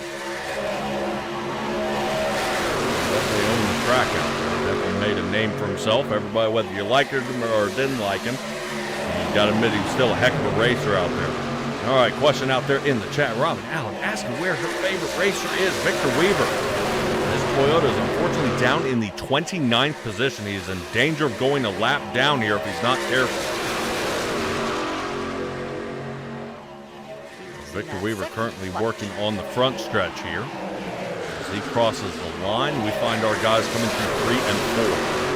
Definitely owned the track out there. Definitely made a name for himself. Everybody, whether you liked him or didn't like him, you got to admit he was still a heck of a racer out there. All right, question out there in the chat. Robin Allen asking where her favorite racer is. Victor Weaver. This Toyota is unfortunately down in the 29th position. He is in danger of going a lap down here if he's not careful. Victor Weaver currently working on the front stretch here. As he crosses the line, we find our guys coming through 3 and 4.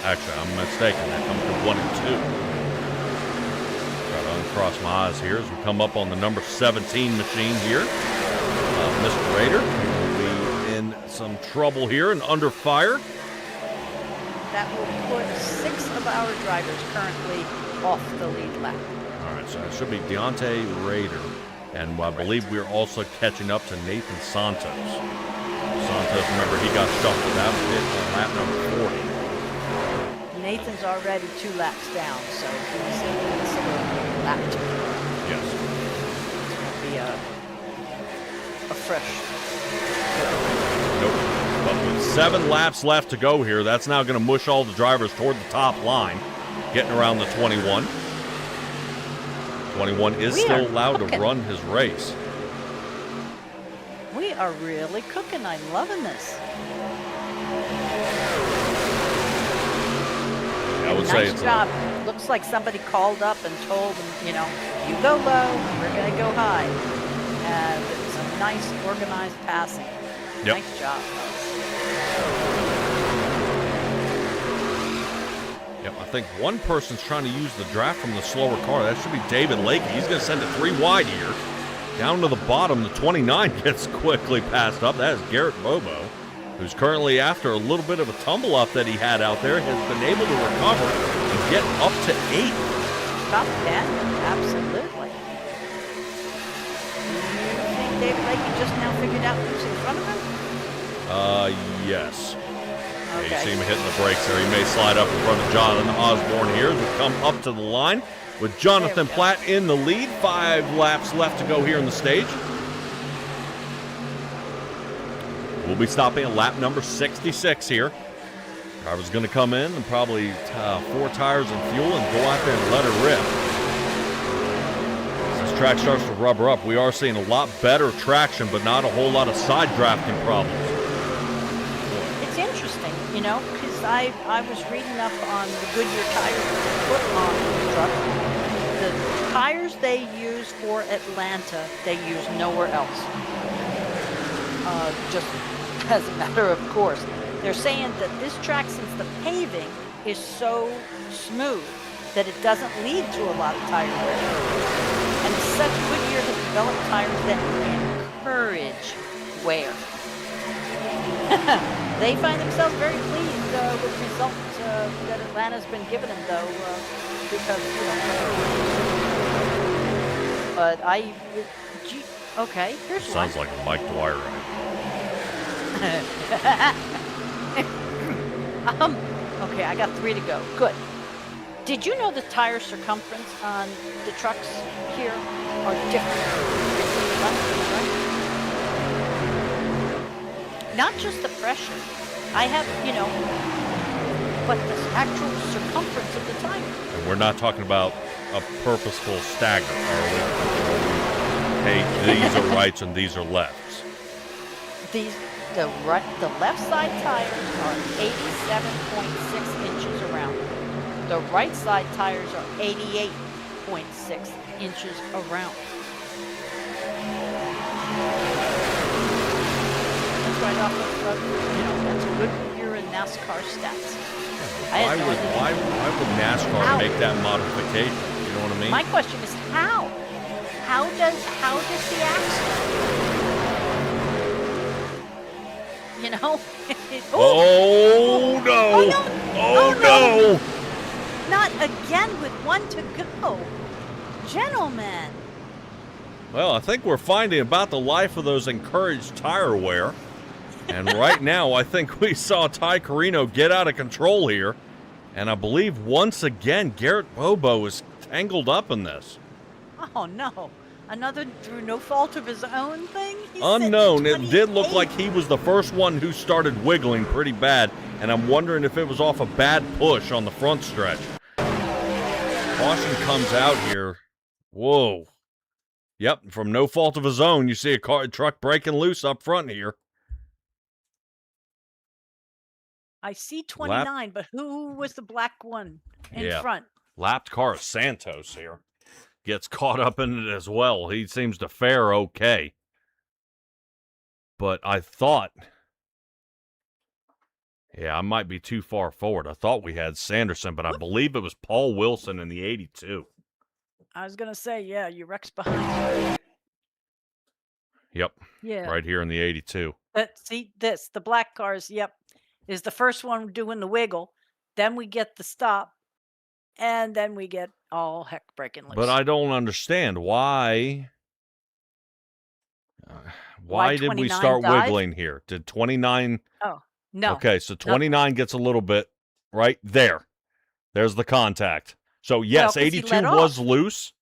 Actually, I'm mistaken. They're coming through 1 and 2. Try to uncross my eyes here as we come up on the number 17 machine here. Mr. Rader will be in some trouble here and under fire. That will put 6 of our drivers currently off the lead lap. All right, so it should be Deontay Rader. And I believe we're also catching up to Nathan Santos. Santos, remember, he got shuffled out on lap number 40. Nathan's already 2 laps down, so he's considered lap 2. Yes. It's going to be a fresh. Nope. But with 7 laps left to go here, that's now going to mush all the drivers toward the top line. getting around the 21. 21 is still allowed to run his race. We are really cooking. I'm loving this. I would say nice job. Looks like somebody called up and told them, you know, you go low, we're going to go high. And it's a nice organized passing. Yep. Nice job. Yep, I think one person's trying to use the draft from the slower car. That should be David Lakey. He's going to send it 3 wide here. Down to the bottom, the 29 gets quickly passed up. That is Garrett Bobo, who's currently, after a little bit of a tumble up that he had out there, has been able to recover and get up to 8. Top 10, absolutely. You think David Lakey just now figured out who's in front of him? Yes. Okay. Yeah, you see him hitting the brakes there. He may slide up in front of Jonathan Osborne here as we come up to the line with Jonathan Platt in the lead. 5 laps left to go here in the stage. We'll be stopping at lap number 66 here. Driver's going to come in and probably 4 tires and fuel and go out there and let her rip. As this track starts to rubber up, we are seeing a lot better traction, but not a whole lot of side drafting problems. It's interesting, you know, because I was reading up on the Goodyear tires that they put on the truck. The tires they use for Atlanta, they use nowhere else. Just as a matter of course. They're saying that this track, since the paving is so smooth, that it doesn't lead to a lot of tire wear. And such Goodyear has developed tires that encourage wear. They find themselves very pleased with the results that Atlanta's been giving them, though, because, you know, but okay, here's Sounds like a Mike Dwyer. Okay, I got 3 to go. Good. Did you know the tire circumference on the trucks here are different? Not just the pressure. I have, you know, but the actual circumference of the tire. And we're not talking about a purposeful stagger, are we? Hey, these are rights and these are lefts. The left side tires are 87.6 inches around. The right side tires are 88.6 inches around. That's right off the front. You know, that's a good year in NASCAR stats. Why would NASCAR make that modification? You know what I mean? My question is how? How does the axle? You know? Oh no! Oh no! Not again with 1 to go. Gentlemen. Well, I think we're finding about the life of those encouraged tire wear. And right now, I think we saw Ty Carino get out of control here. And I believe once again, Garrett Bobo is tangled up in this. Oh, no. Another through no fault of his own thing? Unknown. It did look like he was the first one who started wiggling pretty bad, and I'm wondering if it was off a bad push on the front stretch. Caution comes out here. Whoa. Yep, from no fault of his own, you see a truck breaking loose up front here. I see 29, but who was the black one in front? Lapped car Santos here. Gets caught up in it as well. He seems to fare okay. But I thought... Yeah, I might be too far forward. I thought we had Sanderson, but I believe it was Paul Wilson in the 82. I was going to say, yeah, your wreck's behind. Yep. Yeah. Right here in the 82. But see this, the black cars, yep, is the first one doing the wiggle. Then we get the stop. And then we get all heck breaking loose. But I don't understand why. Why did we start wiggling here? Did 29? Oh, no. Okay, so 29 gets a little bit right there. There's the contact. So yes, 82 was loose.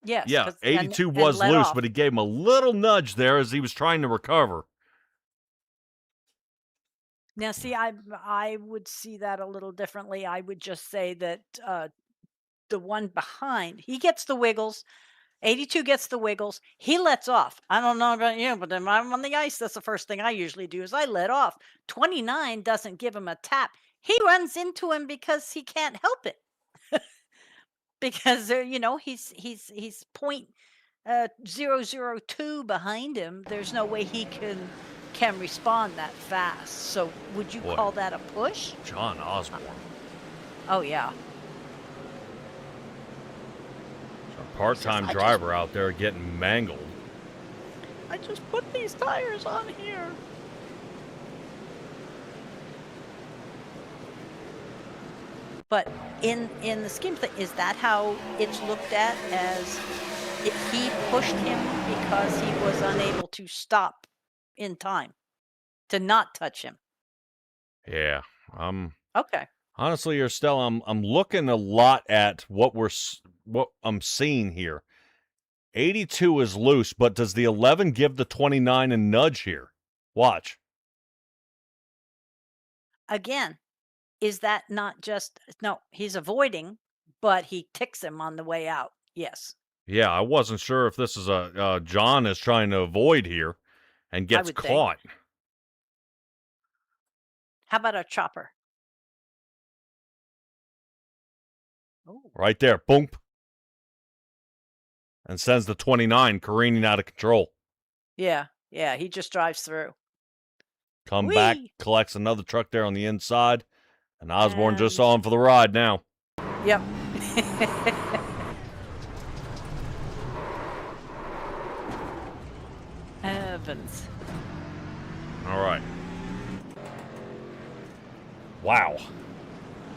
Yes. Yeah, 82 was loose, but he gave him a little nudge there as he was trying to recover. Now, see, I would see that a little differently. I would just say that the one behind, he gets the wiggles. 82 gets the wiggles. He lets off. I don't know about you, but when I'm on the ice, that's the first thing I usually do is I let off. 29 doesn't give him a tap. He runs into him because he can't help it. Because he's point 002 behind him. There's no way he can respond that fast. So would you Boy. call that a push? John Osborne. Oh yeah. A part-time driver out there getting mangled. I just put these tires on here. But in the scheme of things, is that how it's looked at, as if he pushed him because he was unable to stop in time to not touch him? Yeah. Okay. Honestly, Estelle, I'm looking a lot at what I'm seeing here. 82 is loose, but does the 11 give the 29 a nudge here? Watch. Again, is that not just no? He's avoiding, but he ticks him on the way out. Yes. Yeah, I wasn't sure if this is John is trying to avoid here and gets would think. caught. How about a chopper? Oh. Right there, boom. And sends the 29 careening out of control. Yeah, he just drives through. Come back, collects another truck there on the inside, and Osborne just saw him for the ride now. Yep. Evans. All right. Wow.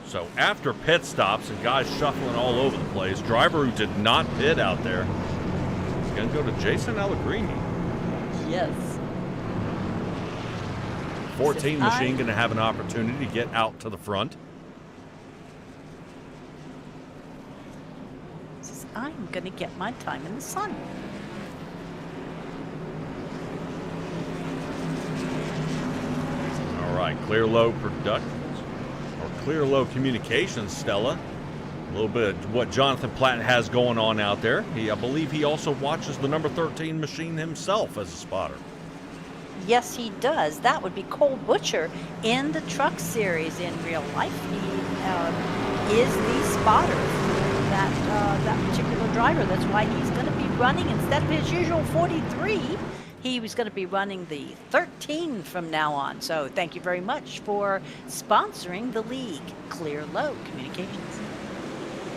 So after pit stops and guys shuffling all over the place, driver who did not pit out there is going to go to Jason Allegrini. Yes. 14 machine going to have an opportunity to get out to the front. Says, I'm going to get my time in the sun. All right, Clear Low Productions, or Clear Low Communications, Stella. A little bit of what Jonathan Platt has going on out there. I believe he also watches the number 13 machine himself as a spotter. Yes, he does. That would be Cole Butcher in the Truck Series in real life. He is the spotter for that particular driver. That's why he's going to be running, instead of his usual 43, he was going to be running the 13 from now on. So thank you very much for sponsoring the league, Clear Low Communications.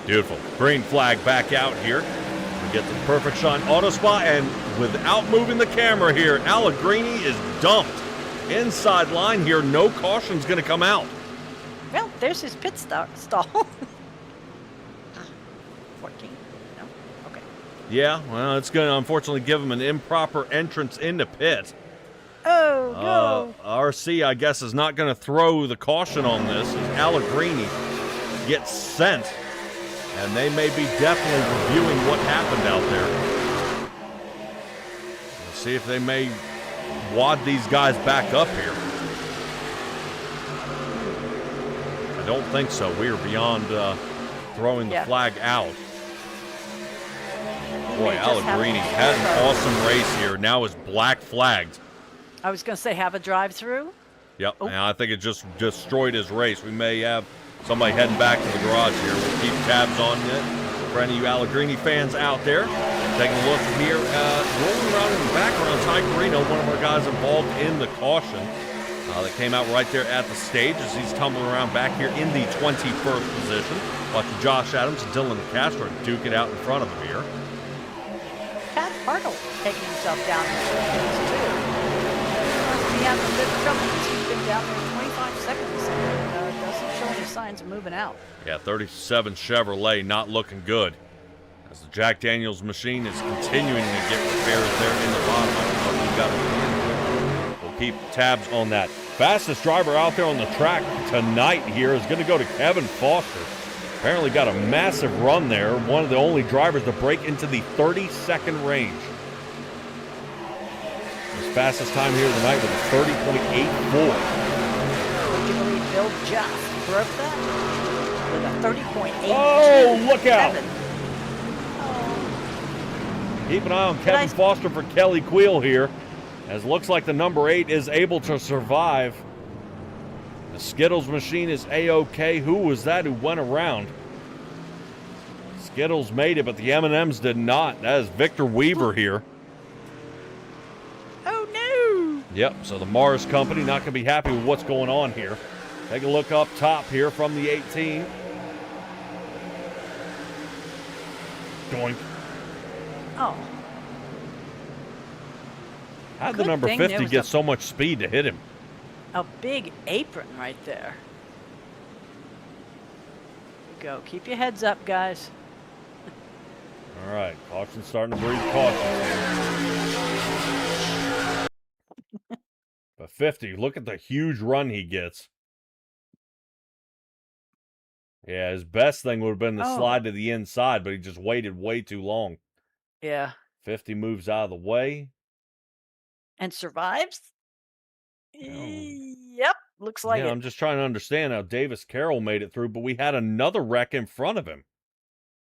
Beautiful. Green flag back out here. We get the perfect shot auto spot, and without moving the camera here, Allegrini is dumped. Inside line here, no caution's going to come out. Well, there's his pit stall. 14? No? Okay. Yeah, well, it's going to unfortunately give him an improper entrance into pit. Oh, no. RC, I guess, is not going to throw the caution on this as Allegrini gets sent. And they may be definitely reviewing what happened out there. Let's see if they may wad these guys back up here. I don't think so. We are beyond throwing the flag out. Boy, Allegrini had an awesome race here. Now is black flagged. I was going to say, have a drive-through? Yep, and I think it just destroyed his race. We may have somebody heading back to the garage here. We'll keep tabs on it. For any of you Allegrini fans out there, taking a look here. Rolling around in the background, Ty Carino, one of our guys involved in the caution. That came out right there at the stage as he's tumbling around back here in the 21st position. Watching Josh Adams and Dylan Castro duke it out in front of him here. Pat Hartle taking himself down in the race, too. He had a bit of trouble because he's been down there 25 seconds and doesn't show any signs of moving out. Yeah, 37 Chevrolet not looking good. As the Jack Daniels machine is continuing to get repairs there in the bottom. I don't know if we got it. We'll keep tabs on that. Fastest driver out there on the track tonight here is going to go to Kevin Foster. Apparently got a massive run there. One of the only drivers to break into the 30-second range. His fastest time here tonight was a 30.84. Would you believe Bill just broke that? with a 30.8. Oh, look out. Keep an eye on Kevin Foster for Kelly Queel here, as looks like the number 8 is able to survive. The Skittles machine is A-OK. Who was that who went around? Skittles made it, but the M&Ms did not. That is Victor Weaver here. Oh, no. Yep, so the Mars Company not going to be happy with what's going on here. Take a look up top here from the 18. Doink. Oh. How'd the number 50 get so much speed to hit him? A big apron right there. Go. Keep your heads up, guys. All right, caution's starting to breathe caution. But 50, look at the huge run he gets. Yeah, his best thing would have been the slide to the inside, but he just waited way too long. Yeah. 50 moves out of the way. And survives? Yep, looks like it. I'm just trying to understand how Davis Carroll made it through, but we had another wreck in front of him.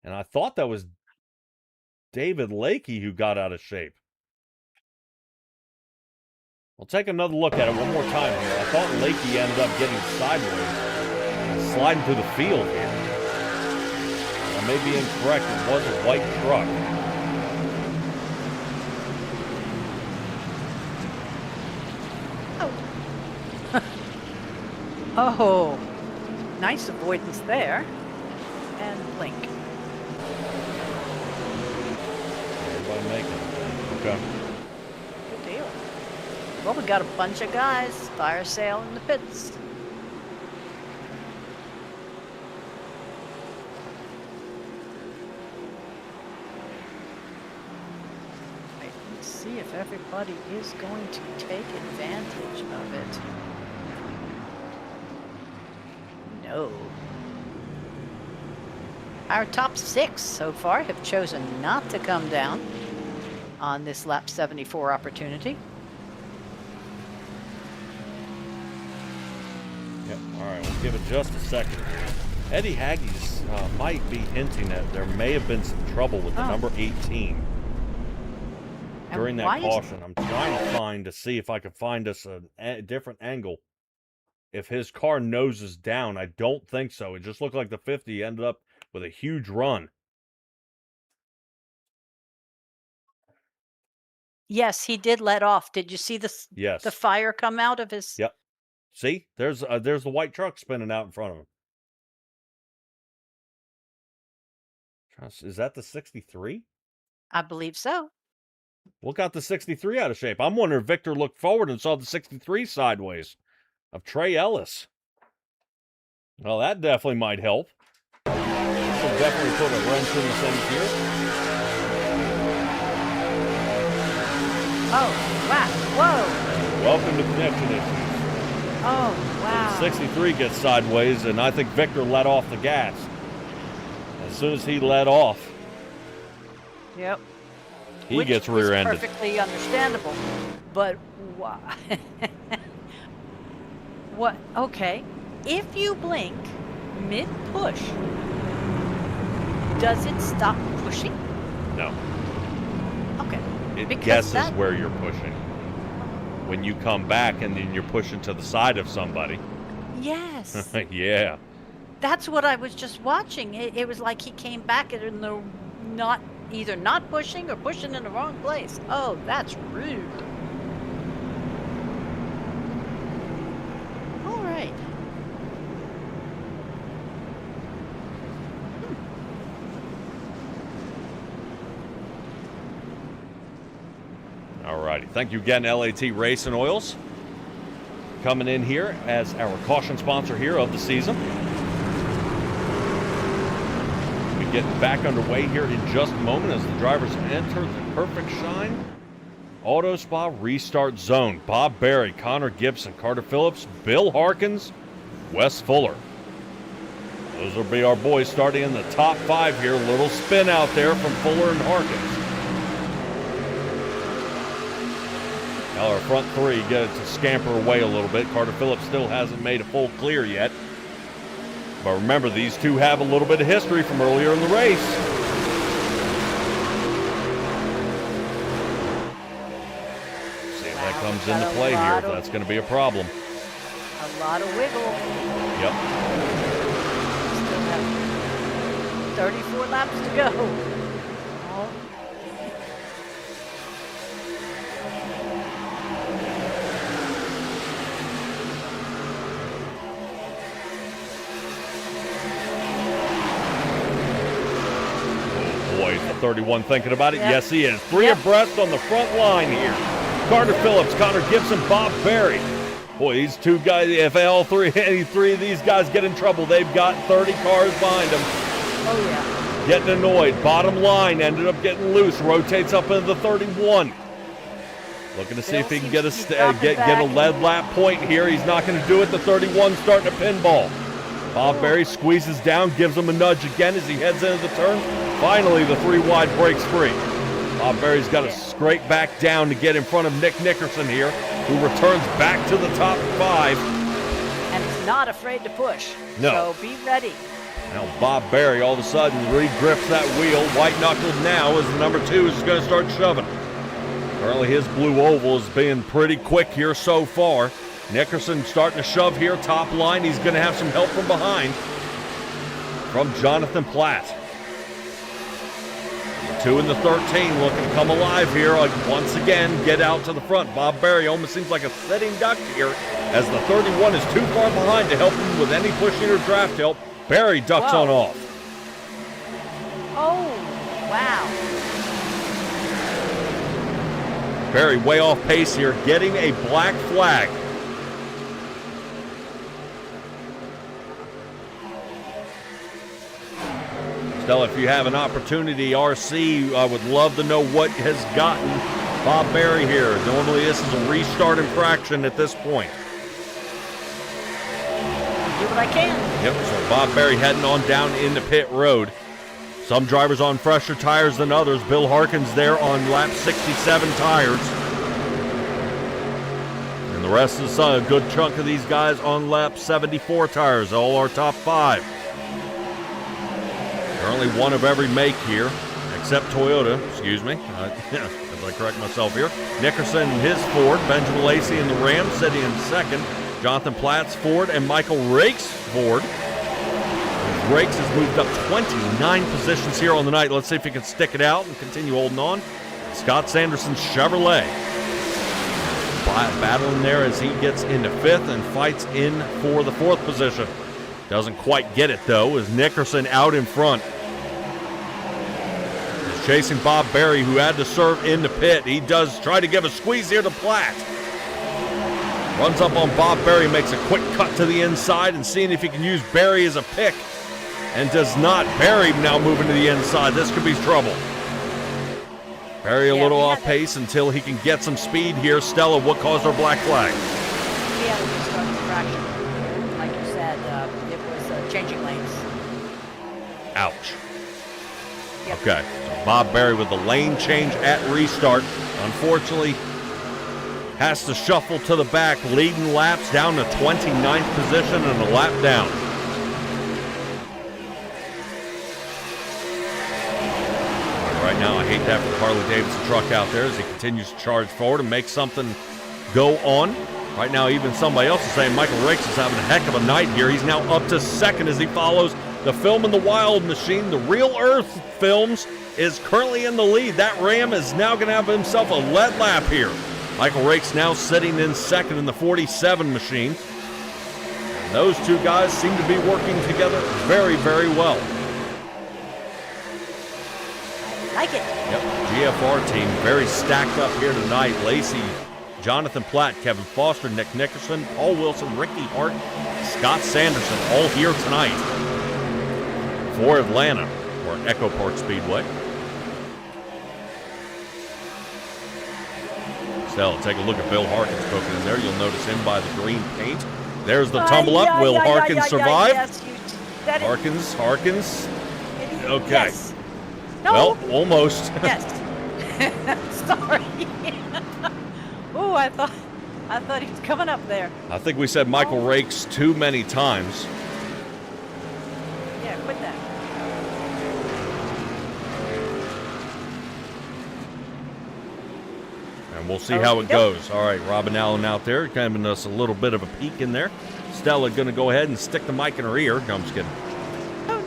And I thought that was David Lakey who got out of shape. We'll take another look at it one more time here. I thought Lakey ended up getting sideways, sliding through the field here. I may be incorrect. It was a white truck. Oh, nice avoidance there. And blink. Everybody making it. Okay. Good deal. Well, we got a bunch of guys. Fire sale in the pits. Let's see if everybody is going to take advantage of it. No. Our top 6 so far have chosen not to come down on this lap 74 opportunity. Yep. All right, we'll give it just a second here. Eddie Haggis might be hinting that there may have been some trouble with the number 18 during that caution. I'm trying to see if I can find us a different angle. If his car noses down, I don't think so. It just looked like the 50 ended up with a huge run. Yes, he did let off. Did you see the fire come out of his? Yep. See, there's the white truck spinning out in front of him. Is that the 63? I believe so. What got the 63 out of shape? I'm wondering if Victor looked forward and saw the 63 sideways of Trey Ellis. Well, that definitely might help. This will definitely put a wrench in the things here. Oh, wow. Whoa. Welcome to connection issues. Oh, wow. So 63 gets sideways, and I think Victor let off the gas. As soon as he let off, yep, he gets rear-ended. Perfectly understandable, but why? What? Okay, if you blink mid-push, does it stop pushing? No. Okay. It guesses where you're pushing. When you come back and then you're pushing to the side of somebody. Yes. Yeah. That's what I was just watching. It was like he came back and either not pushing or pushing in the wrong place. Oh, that's rude. All right. All righty. Thank you again, LAT Racing Oils, coming in here as our caution sponsor here of the season. We get back underway here in just a moment as the drivers enter the Perfect Shine Auto Spa Restart Zone. Bob Berry, Connor Gibson, Carter Phillips, Bill Harkins, Wes Fuller. Those will be our boys starting in the top 5 here. A little spin out there from Fuller and Harkins. Now our front 3 get it to scamper away a little bit. Carter Phillips still hasn't made a full clear yet. But remember, these two have a little bit of history from earlier in the race. See if that comes into play here. That's going to be a problem. A lot of wiggle. Yep. Still have 34 laps to go. Oh. Boy, is the 31 thinking about it? Yep. Yes, he is. Three abreast on the front line here. Carter Phillips, Connor Gibson, Bob Berry. Boy, these two guys, if any three of these guys get in trouble, they've got 30 cars behind them. Oh, yeah. Getting annoyed. Bottom line ended up getting loose. Rotates up into the 31. Looking to see if he can get a lead lap point here. He's not going to do it. The 31 starting a pinball. Bob Berry squeezes down, gives him a nudge again as he heads into the turn. Finally, the 3 wide breaks free. Bob Berry's got to scrape back down to get in front of Nick Nickerson here, who returns back to the top 5. And he's not afraid to push. No. So be ready. Now Bob Berry all of a sudden re-grips that wheel. White-knuckled now as the number 2 is going to start shoving. Currently his blue oval is being pretty quick here so far. Nickerson starting to shove here, top line. He's going to have some help from behind from Jonathan Platt. The 2 and the 13 looking to come alive here. Once again, get out to the front. Bob Berry almost seems like a sitting duck here as the 31 is too far behind to help him with any pushing or draft help. Berry ducks on off. Oh, wow. Berry way off pace here, getting a black flag. Stella, if you have an opportunity, RC, I would love to know what has gotten Bob Berry here. Normally this is a restart infraction at this point. Do what I can. Yep, so Bob Berry heading on down into pit road. Some drivers on fresher tires than others. Bill Harkins there on lap 67 tires. And the rest of a good chunk of these guys on lap 74 tires, all our top 5. Currently one of every make here, except Toyota, excuse me, as I correct myself here. Nickerson and his Ford, Benjamin Lacey in the Ram sitting in second. Jonathan Platt's Ford and Michael Rake's Ford. Rakes has moved up 29 positions here on the night. Let's see if he can stick it out and continue holding on. Scott Sanderson's Chevrolet battling there as he gets into 5th and fights in for the 4th position. Doesn't quite get it, though, as Nickerson out in front. He's chasing Bob Berry, who had to serve in the pit. He does try to give a squeeze here to Platt. Runs up on Bob Berry, makes a quick cut to the inside and seeing if he can use Berry as a pick. And does not. Berry now moving to the inside. This could be trouble. Berry a little off pace until he can get some speed here. Stella, what caused our black flag? He had a restart infraction. Like you said, it was changing lanes. Ouch. Yep. Okay, so Bob Berry with the lane change at restart. Unfortunately, has to shuffle to the back, leading laps down to 29th position and a lap down. Right now, I hate to have the Harley-Davidson truck out there as he continues to charge forward and make something go on. Right now, even somebody else is saying Michael Rakes is having a heck of a night here. He's now up to 2nd as he follows the Film in the Wild machine. The Real Earth Films is currently in the lead. That Ram is now going to have himself a lead lap here. Michael Rakes now sitting in 2nd in the 47 machine. And those two guys seem to be working together very, very well. Like it. Yep, GFR team very stacked up here tonight. Lacey, Jonathan Platt, Kevin Foster, Nick Nickerson, Paul Wilson, Ricky Hart, Scott Sanderson, all here tonight for Atlanta or Echo Park Speedway. So take a look at Bill Harkins poking in there. You'll notice him by the green paint. There's the tumble up. Will Harkins survive? Yes, Harkins. Okay. Yes. No. Well, almost. Yes. Sorry. Ooh, I thought he was coming up there. I think we said Michael Rakes too many times. we'll see how it goes. All right, Robin Allen out there giving us a little bit of a peek in there. Stella going to go ahead and stick the mic in her ear. No, I'm just kidding. Oh,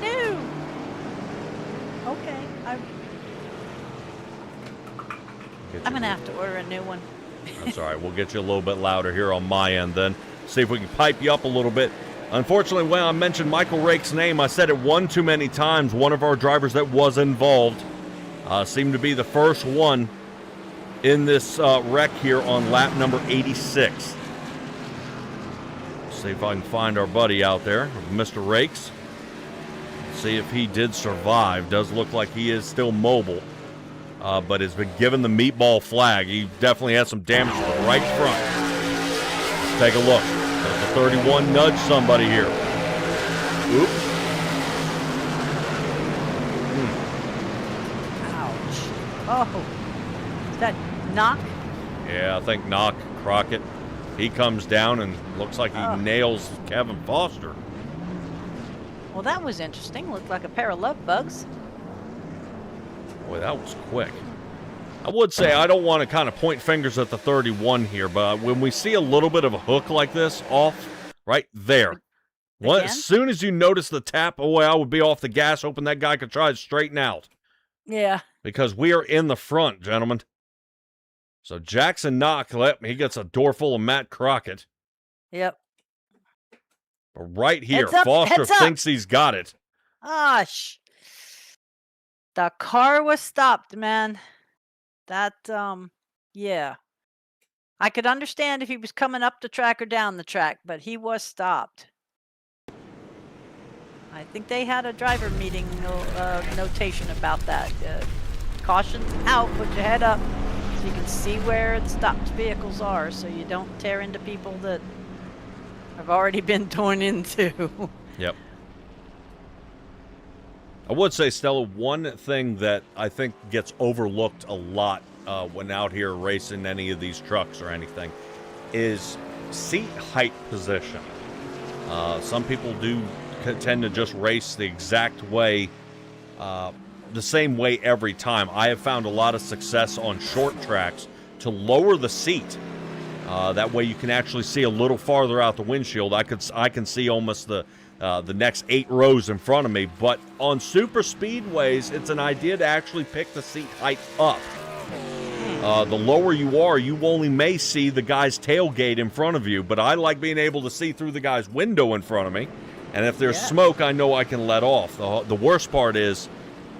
no. Okay. I'm going to have to order a new one. That's all right. We'll get you a little bit louder here on my end then. See if we can pipe you up a little bit. Unfortunately, when I mentioned Michael Rake's name, I said it one too many times. One of our drivers that was involved seemed to be the first one in this wreck here on lap number 86. See if I can find our buddy out there, Mr. Rakes. See if he did survive. Does look like he is still mobile, but has been given the meatball flag. He definitely has some damage to the right front. Let's take a look. Does the 31 nudge somebody here? Oops. Ouch. Oh, is that Knock? Yeah, I think Knock Crockett. He comes down and looks like he nails Kevin Foster. Well, that was interesting. Looked like a pair of love bugs. Boy, that was quick. I would say I don't want to kind of point fingers at the 31 here, but when we see a little bit of a hook like this off right there, as soon as you notice the tap, I would be off the gas, hoping that guy could try to straighten out. Yeah. Because we are in the front, gentlemen. So Jackson Knock, he gets a door full of Matt Crockett. Yep. But right here, Heads up, Foster heads up. thinks he's got it. Gosh. The car was stopped, man. That, yeah. I could understand if he was coming up the track or down the track, but he was stopped. I think they had a driver meeting notation about that. Caution out, put your head up so you can see where the stopped vehicles are so you don't tear into people that have already been torn into. Yep. I would say, Stella, one thing that I think gets overlooked a lot when out here racing any of these trucks or anything is seat height position. Some people do tend to just race the exact way, the same way every time. I have found a lot of success on short tracks to lower the seat. That way you can actually see a little farther out the windshield. I can see almost the next 8 rows in front of me. But on super speedways, it's an idea to actually pick the seat height up. The lower you are, you only may see the guy's tailgate in front of you. But I like being able to see through the guy's window in front of me. And if there's smoke, I know I can let off. The worst part is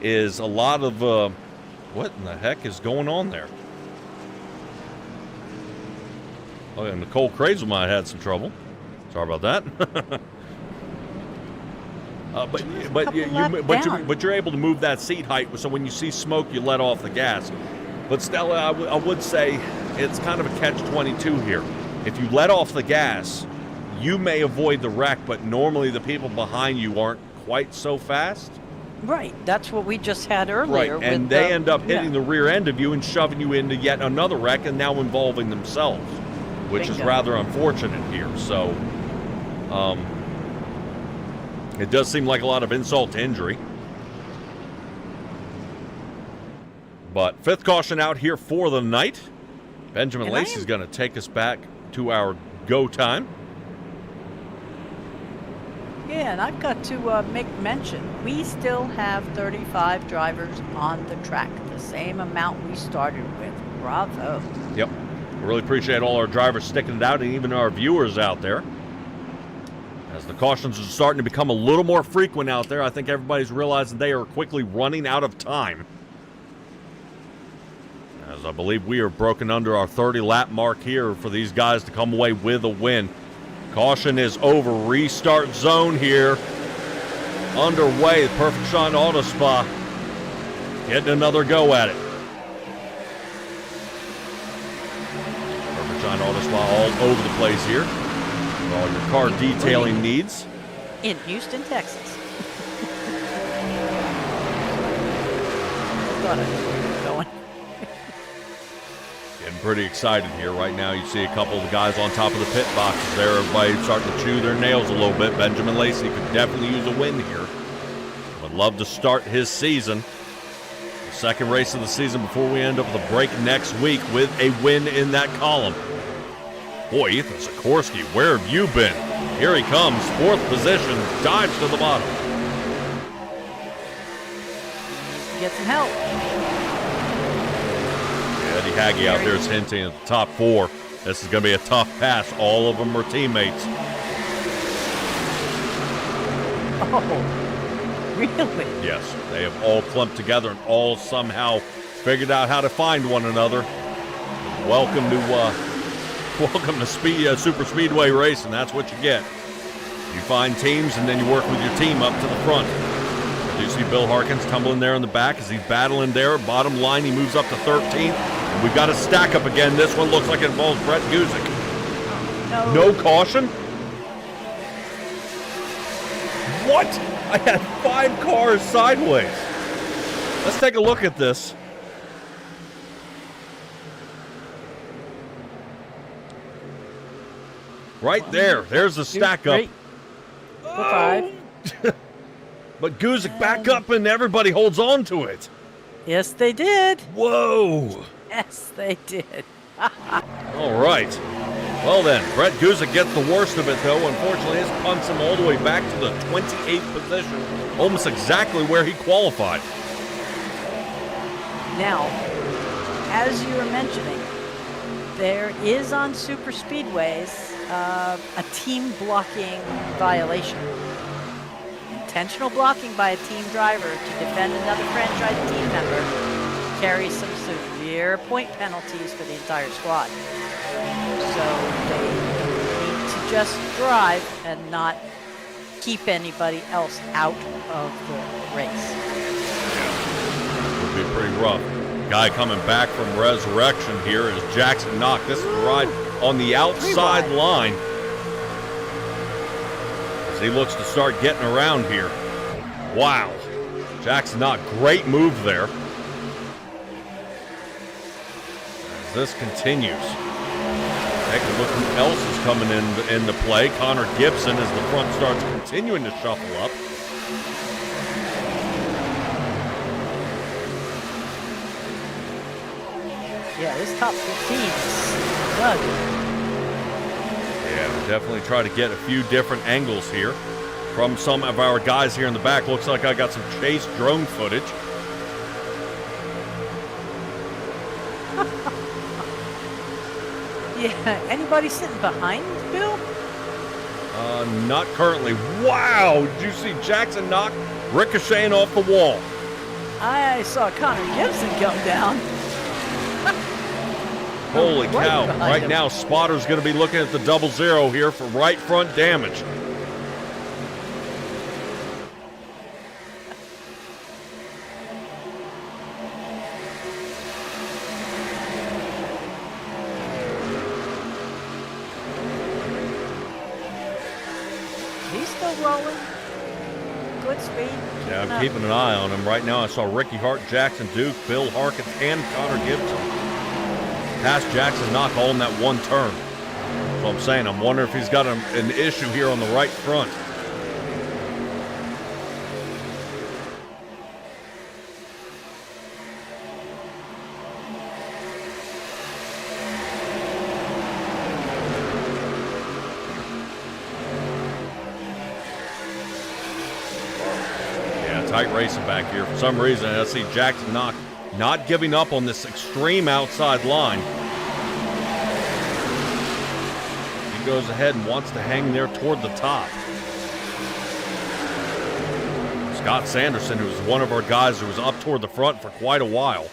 a lot of what in the heck is going on there? Oh, and Nicole Crazel might have had some trouble. Sorry about that. But you're able to move that seat height, so when you see smoke, you let off the gas. But Stella, I would say it's kind of a catch-22 here. If you let off the gas, you may avoid the wreck, but normally the people behind you aren't quite so fast. Right, that's what we just had earlier. Right, and they end up hitting the rear end of you and shoving you into yet another wreck, and now involving themselves, which is rather unfortunate here. So, it does seem like a lot of insult to injury. But 5th caution out here for the night. Benjamin Lacey's going to take us back to our go time. Yeah, and I've got to make mention, we still have 35 drivers on the track, the same amount we started with. Bravo. Yep. We really appreciate all our drivers sticking it out, and even our viewers out there. As the cautions are starting to become a little more frequent out there, I think everybody's realizing they are quickly running out of time. As I believe we are broken under our 30-lap mark here for these guys to come away with a win. Caution is over. Restart zone here. Underway. Perfect Shine Auto Spa getting another go at it. Perfect Shine Auto Spa all over the place here for all your car detailing needs. In Houston, Texas. Got it. Going. Getting pretty excited here right now. You see a couple of the guys on top of the pit boxes there. Everybody starting to chew their nails a little bit. Benjamin Lacey could definitely use a win here. Would love to start his season. Second race of the season before we end up the break next week with a win in that column. Boy, Ethan Sikorsky, where have you been? Here he comes, 4th position, dives to the bottom. Get some help. Eddie Haggy out there is hinting at the top 4. This is going to be a tough pass. All of them are teammates. Oh, really? Yes, they have all clumped together and all somehow figured out how to find one another. Welcome to Super Speedway Racing. That's what you get. You find teams and then you work with your team up to the front. You see Bill Harkins tumbling there in the back as he's battling there. Bottom line, he moves up to 13th. And we've got a stack up again. This one looks like it involves Brett Guzik. No caution? What? I had 5 cars sideways. Let's take a look at this. Right there. There's the stack up. 5. But Guzik back up and everybody holds on to it. Yes, they did. Whoa. Yes, they did. All right. Well then, Brett Guzik gets the worst of it though. Unfortunately, this punts him all the way back to the 28th position. Almost exactly where he qualified. Now, as you were mentioning, there is on super speedways a team blocking violation. Intentional blocking by a team driver to defend another franchise team member carries some severe point penalties for the entire squad. So they need to just drive and not keep anybody else out of the race. Yeah, it would be pretty rough. Guy coming back from Resurrection here is Jackson Knock. This is the ride on the outside line as he looks to start getting around here. Wow. Jackson Knock, great move there. As this continues. Take a look who else is coming into play. Connor Gibson as the front starts continuing to shuffle up. Yeah, this top 15 is good. Yeah, we definitely try to get a few different angles here from some of our guys here in the back. Looks like I got some chase drone footage. Yeah, anybody sitting behind Bill? Not currently. Wow, did you see Jackson Knock ricocheting off the wall? I saw Connor Gibson come down. Holy cow. Right him. now, Spotter's going to be looking at the 00 here for right front damage. He's still rolling. Good speed. Yeah, I'm keeping an eye on him. Right now, I saw Ricky Hart, Jackson Duke, Bill Harkins, and Connor Gibson past Jackson Knock all in that one turn. So I'm saying, I'm wondering if he's got an issue here on the right front. Yeah, tight racing back here. For some reason, I see Jackson Knock not giving up on this extreme outside line. He goes ahead and wants to hang there toward the top. Scott Sanderson, who was one of our guys who was up toward the front for quite a while.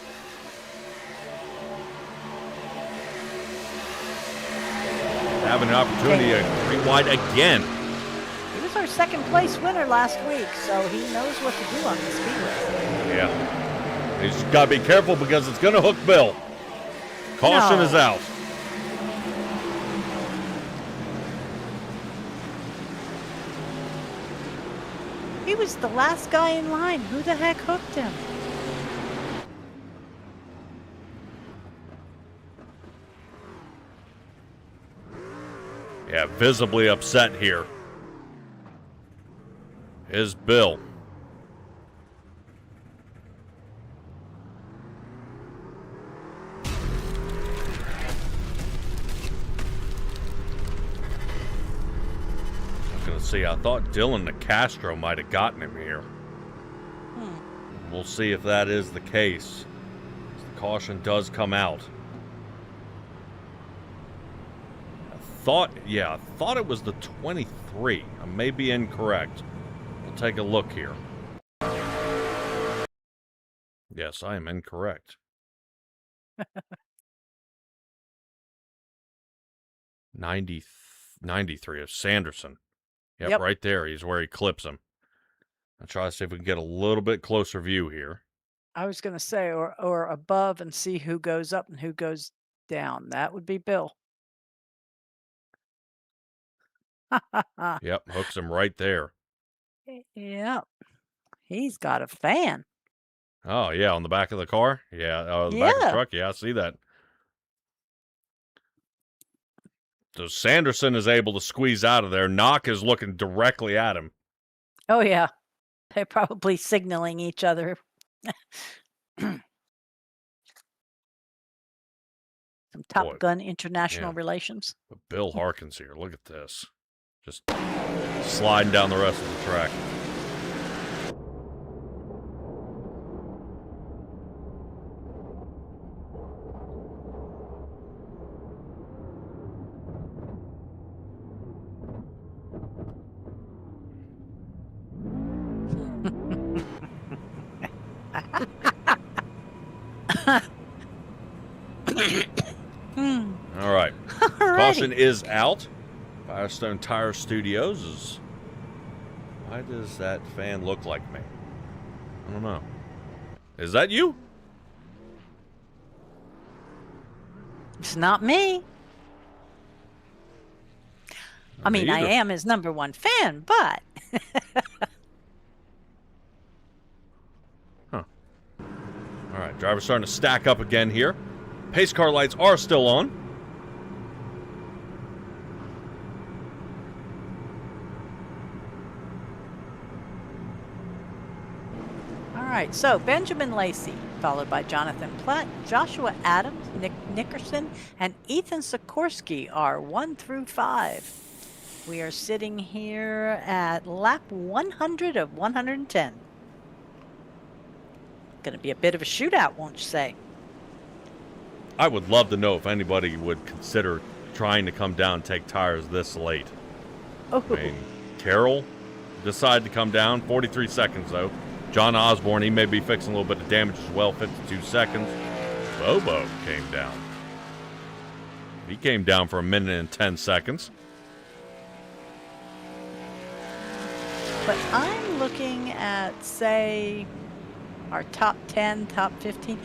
Having an opportunity to green wide again. He was our second place winner last week, so he knows what to do on the speedway. Yeah. He's got to be careful because it's going to hook Bill. Caution is out. He was the last guy in line. Who the heck hooked him? Yeah, visibly upset here is Bill. Let's see, I thought Dylan Nicastro might have gotten him here. We'll see if that is the case. The caution does come out. I thought it was the 23. I may be incorrect. We'll take a look here. Yes, I am incorrect. 93 of Sanderson. Yep, right there. He's where he clips him. I'll try to see if we can get a little bit closer view here. I was going to say, or above and see who goes up and who goes down. That would be Bill. Yep, hooks him right there. Yep. He's got a fan. Oh, yeah, on the back of the car? Yeah, the back of the truck. Yeah, I see that. So Sanderson is able to squeeze out of there. Knock is looking directly at him. Oh, yeah. They're probably signaling each other. Some Top Gun international relations. But Bill Harkins here. Look at this. Just sliding down the rest of the track. All right. Caution is out. Firestone Tire Studios. Why does that fan look like me? I don't know. Is that you? It's not me. I mean, I either. am his #1 fan, but... Huh. All right, driver's starting to stack up again here. Pace car lights are still on. All right, so Benjamin Lacey, followed by Jonathan Platt, Joshua Adams, Nick Nickerson, and Ethan Sikorsky are 1 through 5. We are sitting here at lap 100 of 110. Going to be a bit of a shootout, won't you say? I would love to know if anybody would consider trying to come down and take tires this late. Oh. I mean, Carroll decided to come down. 43 seconds, though. John Osborne, he may be fixing a little bit of damage as well. 52 seconds. Bobo came down. He came down for 1 minute and 10 seconds. But I'm looking at, say, our top 10, top 15.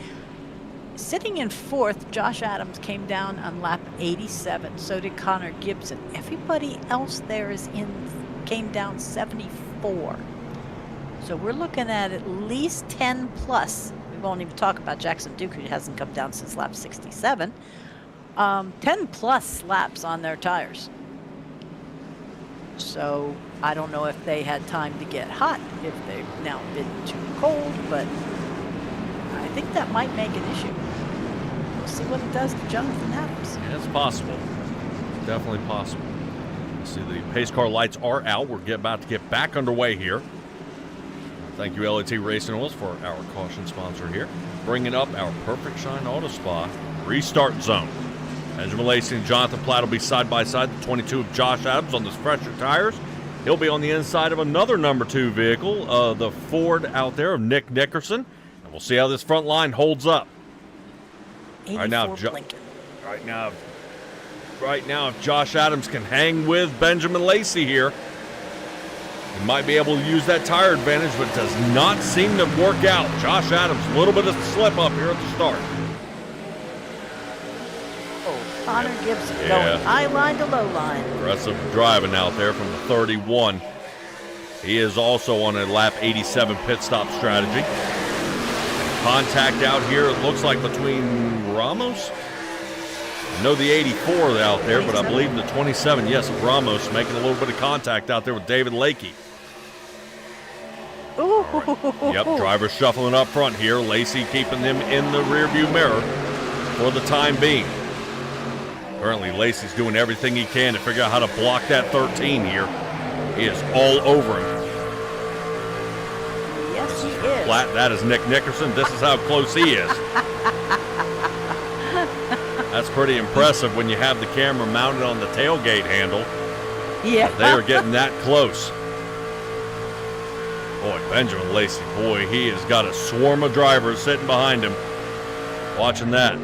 Sitting in 4th, Josh Adams came down on lap 87. So did Connor Gibson. Everybody else there came down 74. So we're looking at least 10 plus. We won't even talk about Jackson Duke, who hasn't come down since lap 67. 10 plus laps on their tires. So I don't know if they had time to get hot, if they've now been too cold, but I think that might make an issue. We'll see what it does to Jonathan Adams. Yeah, it's possible. Definitely possible. See, the pace car lights are out. We're about to get back underway here. Thank you, LAT Racing Oils, for our caution sponsor here. Bringing up our Perfect Shine Auto Spa restart zone. Benjamin Lacey and Jonathan Platt will be side by side. The 22 of Josh Adams on the fresher tires. He'll be on the inside of another number 2 vehicle, the Ford out there of Nick Nickerson. And we'll see how this front line holds up. Right now, if Josh Adams can hang with Benjamin Lacey here, he might be able to use that tire advantage, but it does not seem to work out. Josh Adams, a little bit of slip up here at the start. Oh, Connor Gibson going high line to low line. Aggressive driving out there from the 31. He is also on a lap 87 pit stop strategy. Contact out here, it looks like between Ramos. I know the 84 out there, but I believe the 27, yes, Ramos making a little bit of contact out there with David Lakey. Ooh. Right. Yep, driver shuffling up front here. Lacey keeping them in the rearview mirror for the time being. Currently, Lacey's doing everything he can to figure out how to block that 13 here. He is all over him. Yes, he is. Flat, that is Nick Nickerson. This is how close he is. That's pretty impressive when you have the camera mounted on the tailgate handle. Yeah. They are getting that close. Boy, Benjamin Lacey, boy, he has got a swarm of drivers sitting behind him. Watching that.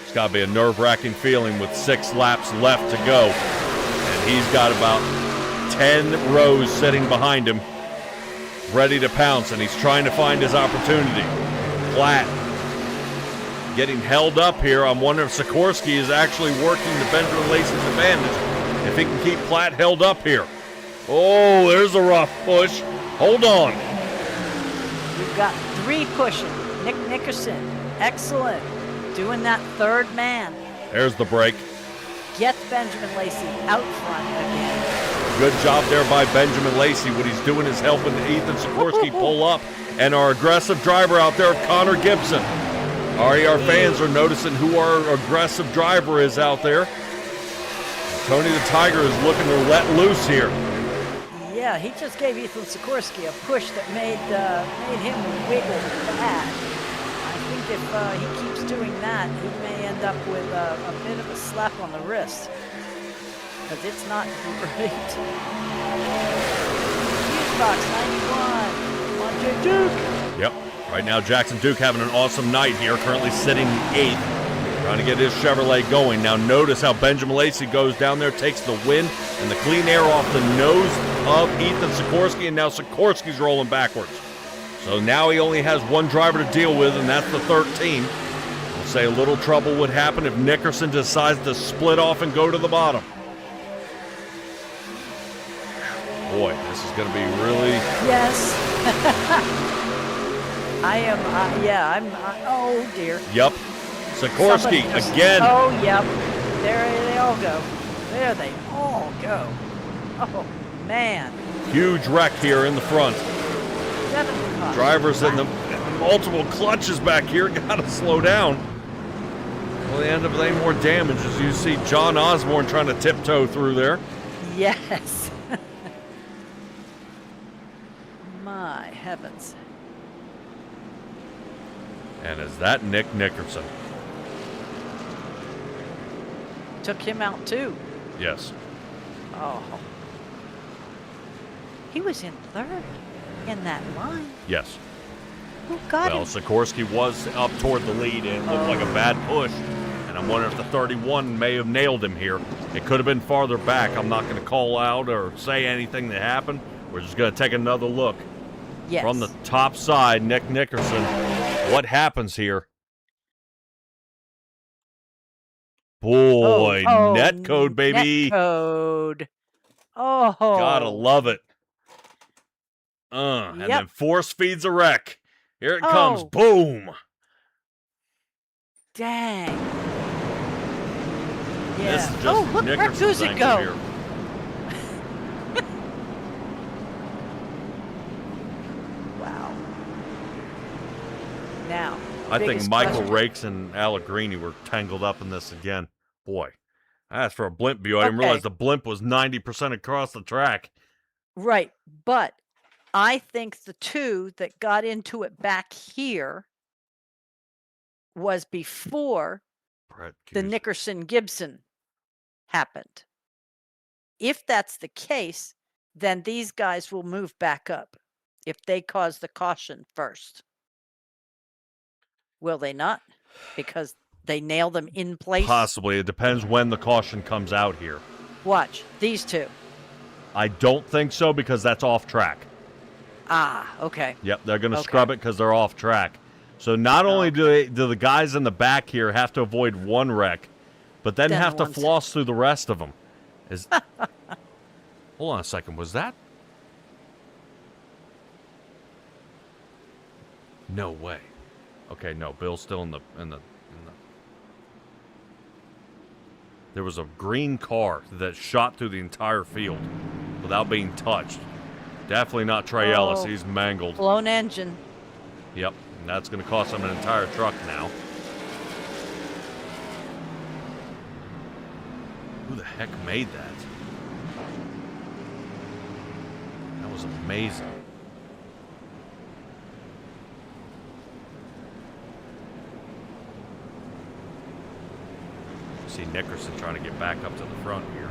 It's got to be a nerve-wracking feeling with 6 laps left to go. And he's got about 10 rows sitting behind him, ready to pounce, and he's trying to find his opportunity. Flat. Getting held up here. I'm wondering if Sikorsky is actually working to Benjamin Lacey's advantage. If he can keep Platt held up here. Oh, there's a rough push. Hold on. You've got 3 pushing. Nick Nickerson, excellent. Doing that third man. There's the break. Get Benjamin Lacey out front again. Good job there by Benjamin Lacey. What he's doing is helping Ethan Sikorsky pull up. And our aggressive driver out there, Connor Gibson. RER fans are noticing who our aggressive driver is out there. Tony the Tiger is looking to let loose here. Yeah, he just gave Ethan Sikorsky a push that made him wiggle bad. I think if he keeps doing that, he may end up with a bit of a slap on the wrist. Because it's not great. Fusebox 91. Come on, Jake Duke. Yep. Right now, Jackson Duke having an awesome night here, currently sitting 8th, trying to get his Chevrolet going. Now notice how Benjamin Lacey goes down there, takes the wind and the clean air off the nose of Ethan Sikorsky, and now Sikorsky's rolling backwards. So now he only has 1 driver to deal with, and that's the 13. I'll say a little trouble would happen if Nickerson decides to split off and go to the bottom. Boy, this is going to be really... Yes. Oh dear. Yep. Sikorsky again. Oh, yep. There they all go. There they all go. Oh, man. Huge wreck here in the front. 7 cars. Drivers in the multiple clutches back here. Gotta slow down. Well, they end up with any more damage as you see John Osborne trying to tiptoe through there. Yes. My heavens. And is that Nick Nickerson? Took him out too. Yes. Oh. He was in 3rd in that line. Yes. Who got him? Well, Sikorsky was up toward the lead and looked like a bad push. And I'm wondering if the 31 may have nailed him here. It could have been farther back. I'm not going to call out or say anything that happened. We're just going to take another look. Yes. From the top side, Nick Nickerson. What happens here? Boy, net code, baby. Net code. Oh. Gotta love it. And then force feeds a wreck. Here it comes. Boom. Dang. Yeah. This is just look, where does it go? Here. Wow. Now, I think Michael Rakes and Allegrini were tangled up in this again. Boy, as for a blimp view, I didn't realize the blimp was 90% across the track. Right, but I think the 2 that got into it back here was before the Nickerson-Gibson happened. If that's the case, then these guys will move back up if they cause the caution first. Will they not? Because they nail them in place? Possibly. It depends when the caution comes out here. Watch, these 2. I don't think so because that's off track. Ah, okay. Yep, they're going to scrub it because they're off track. So not only do the guys in the back here have to avoid 1 wreck, but then have to floss through the rest of them. Hold on a second. Was that? No way. Okay, no. Bill's still in the. There was a green car that shot through the entire field without being touched. Definitely not Trey Ellis. He's mangled. Blown engine. Yep, and that's going to cost him an entire truck now. Who the heck made that? That was amazing. See Nickerson trying to get back up to the front here.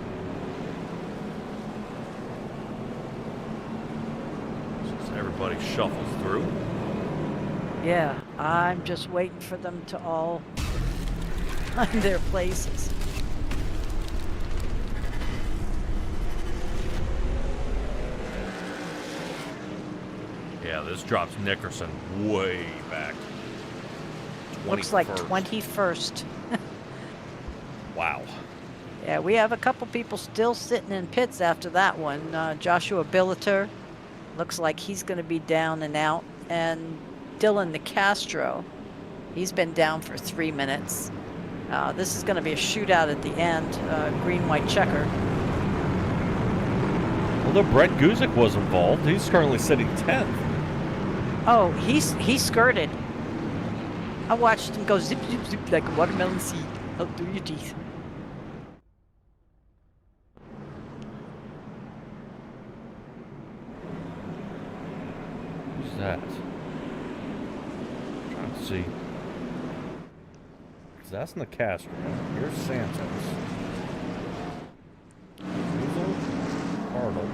As everybody shuffles through. Yeah, I'm just waiting for them to all find their places. Yeah, this drops Nickerson way back. Looks like 21st. Wow. Yeah, we have a couple people still sitting in pits after that one. Joshua Billiter looks like he's going to be down and out. And Dylan DeCastro, he's been down for 3 minutes. This is going to be a shootout at the end, green-white checker. Although Brett Guzik was involved, he's currently sitting 10th. Oh, he skirted. I watched him go zip, zip, zip like a watermelon seed out through your teeth. Who's that? Trying to see. Because that's Nicastro. Here's Santos. Cardle.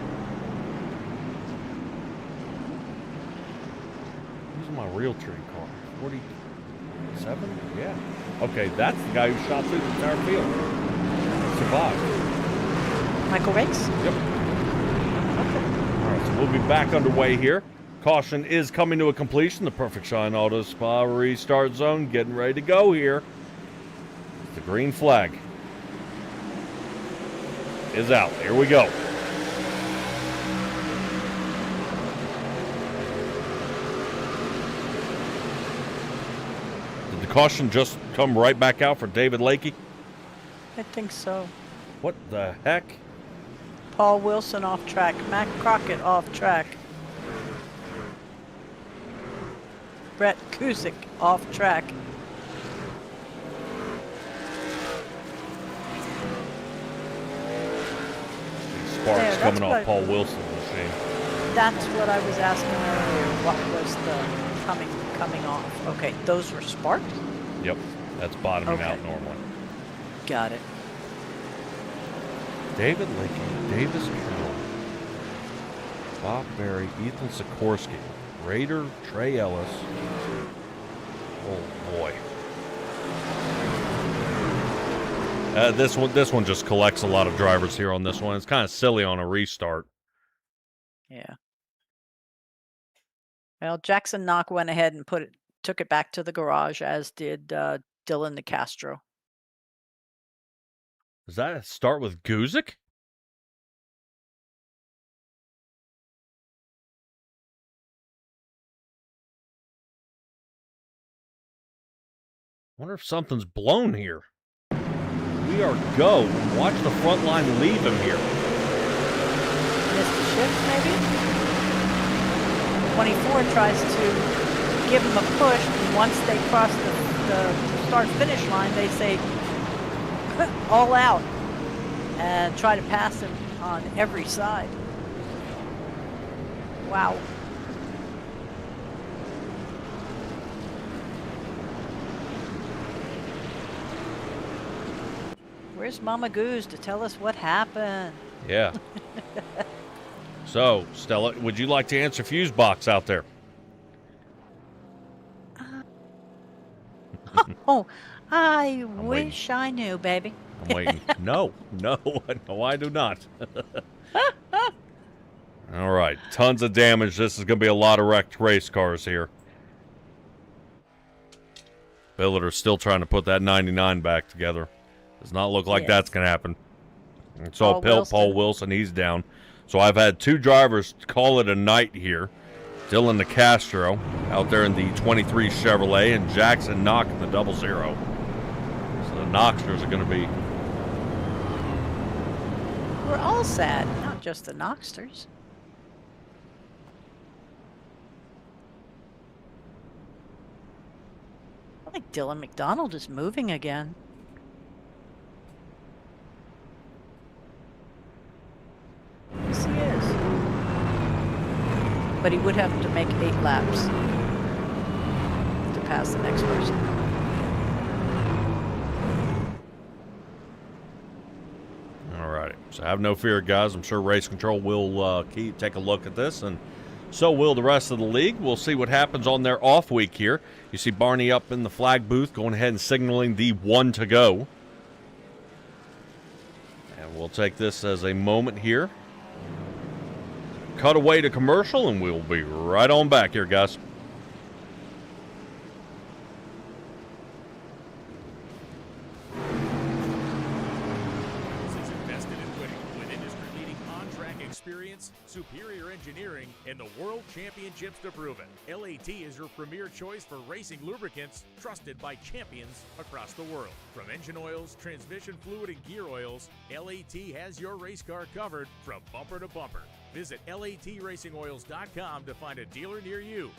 Who's my real tree car? 47? Yeah. Okay, that's the guy who shot through the entire field. Survived. Michael Rakes? Yep. All right, so we'll be back underway here. Caution is coming to a completion. The Perfect Shine Auto Spa restart zone getting ready to go here. The green flag is out. Here we go. Did the caution just come right back out for David Lakey? I think so. What the heck? Paul Wilson off track. Matt Crockett off track. Brett Kuzik off track. Sparks coming off Paul Wilson's machine. That's what I was asking earlier. What was the coming off? Okay, those were sparks? Yep, that's bottoming out normally. Got it. David Lakey, Davis Carroll, Bob Berry, Ethan Sikorsky, Raider, Trey Ellis. Oh boy. This one just collects a lot of drivers here on this one. It's kind of silly on a restart. Yeah. Well, Jackson Knock went ahead and took it back to the garage, as did Dylan DeCastro. Does that start with Guzik? Wonder if something's blown here. We are go. Watch the front line leave him here. Missed the shift, maybe? 24 tries to give him a push, and once they cross the start-finish line, they say, all out, and try to pass him on every side. Wow. Where's Mama Goose to tell us what happened? Yeah. So, Stella, would you like to answer Fuse Box out there? Oh, I wish I knew, baby. I'm waiting. No, I do not. All right, tons of damage. This is going to be a lot of wrecked race cars here. Billiter's still trying to put that 99 back together. Does not look like that's going to happen. So Paul Wilson, he's down. So I've had two drivers call it a night here. Dylan DeCastro out there in the 23 Chevrolet and Jackson Knock in the 00. So the Knoxters are going to be... We're all sad, not just the Knoxters. I think Dylan McDonald is moving again. but he would have to make 8 laps to pass the next person. All right. So have no fear, guys. I'm sure Race Control will take a look at this, and so will the rest of the league. We'll see what happens on their off week here. You see Barney up in the flag booth going ahead and signaling the 1 to go. And we'll take this as a moment here. Cut away to commercial, and we'll be right on back here, guys. Is invested in winning with industry-leading on-track experience, superior engineering, and the World Championships to prove it. LAT is your premier choice for racing lubricants, trusted by champions across the world. From engine oils, transmission fluid, and gear oils, LAT has your race car covered from bumper to bumper. Visit latracingoils.com to find a dealer near you.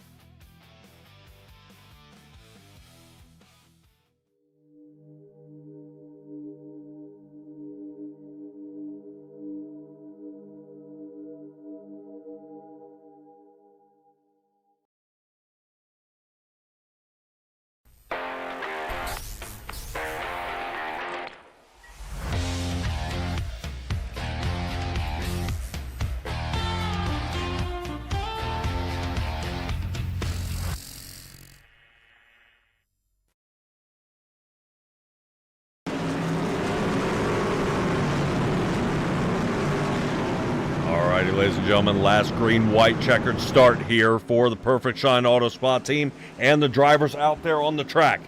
Alrighty, ladies and gentlemen, last green-white checkered start here for the Perfect Shine Auto Spa team and the drivers out there on the track.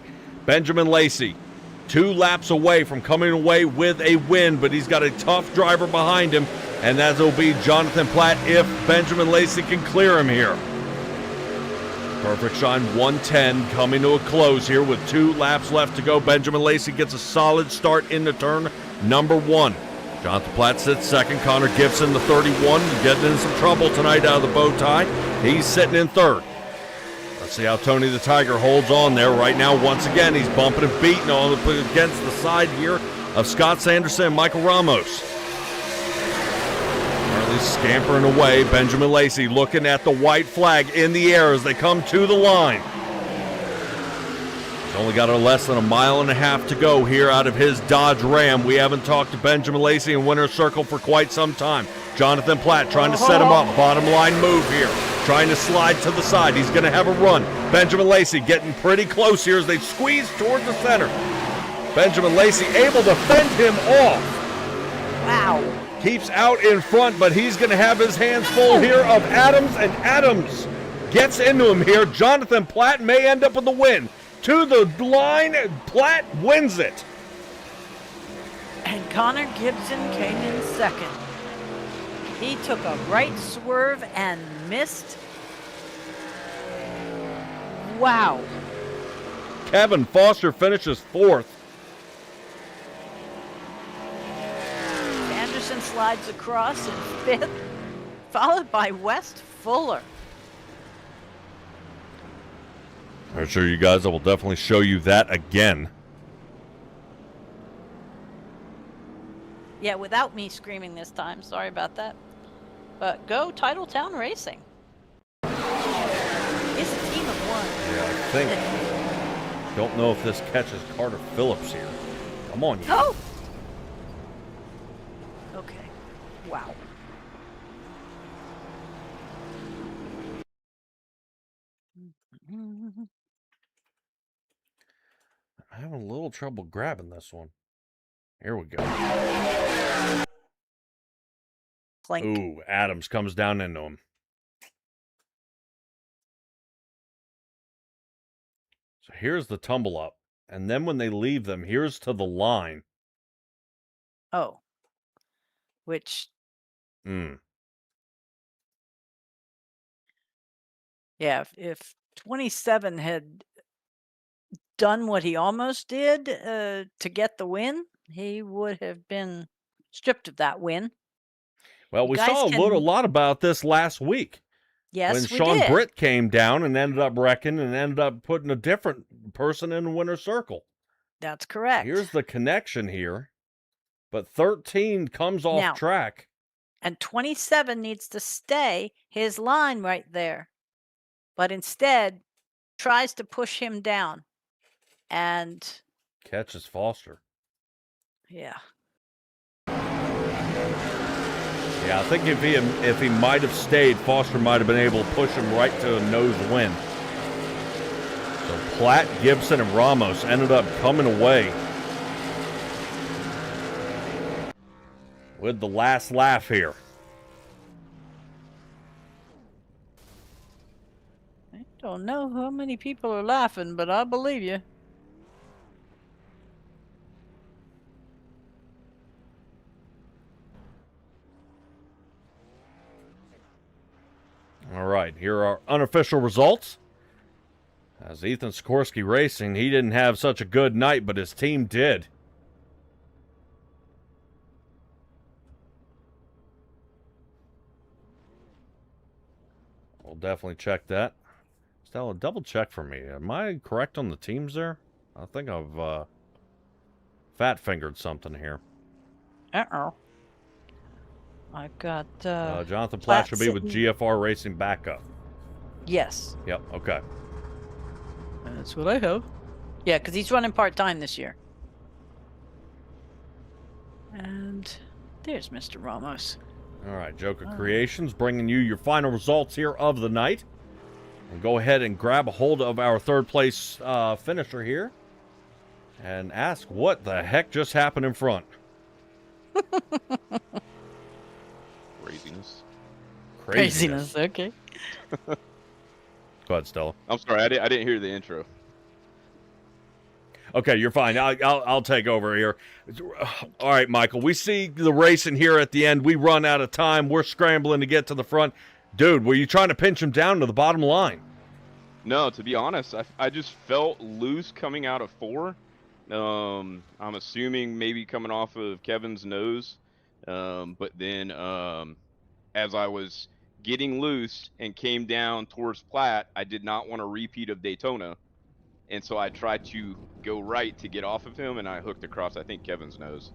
Benjamin Lacey, 2 laps away from coming away with a win, but he's got a tough driver behind him, and that will be Jonathan Platt if Benjamin Lacey can clear him here. Perfect Shine 110 coming to a close here with 2 laps left to go. Benjamin Lacey gets a solid start into turn number 1. Jonathan Platt sits second. Connor Gibson, the 31, getting in some trouble tonight out of the bow tie. He's sitting in third. Let's see how Tony the Tiger holds on there. Right now, once again, he's bumping and beating on against the side here of Scott Sanderson and Michael Ramos. Currently scampering away. Benjamin Lacey looking at the white flag in the air as they come to the line. He's only got less than a mile and a half to go here out of his Dodge Ram. We haven't talked to Benjamin Lacey in winner's circle for quite some time. Jonathan Platt trying to set him up. Bottom line move here. Trying to slide to the side. He's going to have a run. Benjamin Lacey getting pretty close here as they squeeze toward the center. Benjamin Lacey able to fend him off. Wow. Keeps out in front, but he's going to have his hands full here of Adams, and Adams gets into him here. Jonathan Platt may end up with the win. To the line, Platt wins it. And Connor Gibson came in second. He took a right swerve and missed. Wow. Kevin Foster finishes 4th. Anderson slides across in 5th, followed by West Fuller. I'm sure you guys, I will definitely show you that again. Yeah, without me screaming this time. Sorry about that. But go Titletown Racing. It's a team of 1. Yeah, I think. Don't know if this catches Carter Phillips here. Come on, you. Oh! Okay. Wow. I'm having a little trouble grabbing this one. Here we go. Clink. Ooh, Adams comes down into him. So here's the tumble up. And then when they leave them, here's to the line. Oh. Which, Hmm. yeah, if 27 had done what he almost did to get the win, he would have been stripped of that win. Well, we saw a lot about this last week. Yes, when we Sean did. Britt came down and ended up wrecking and ended up putting a different person in the winner's circle. That's correct. Here's the connection here. But 13 comes off track. and 27 needs to stay his line right there. But instead, tries to push him down. And catches Foster. yeah. Yeah, I think if he might have stayed, Foster might have been able to push him right to a nose win. So Platt, Gibson, and Ramos ended up coming away with the last laugh here. I don't know how many people are laughing, but I believe you. All right, here are unofficial results. As Ethan Sikorsky Racing, he didn't have such a good night, but his team did. We'll definitely check that. Stella, double check for me. Am I correct on the teams there? I think I've fat-fingered something here. Uh-oh. I've got Jonathan Platt should be with GFR Racing backup. Yes. Yep, okay. That's what I have. Yeah, because he's running part-time this year. And there's Mr. Ramos. All right, Joker Creations bringing you your final results here of the night. And go ahead and grab a hold of our third place finisher here and ask what the heck just happened in front. Craziness. Okay. Go ahead, Stella. I'm sorry, I didn't hear the intro. Okay, you're fine. I'll take over here. All right, Michael. We see the racing here at the end. We run out of time. We're scrambling to get to the front. Dude, were you trying to pinch him down to the bottom line? No, to be honest, I just felt loose coming out of 4. I'm assuming maybe coming off of Kevin's nose. But then as I was getting loose and came down towards Platt, I did not want a repeat of Daytona. And so I tried to go right to get off of him, and I hooked across, I think, Kevin's nose.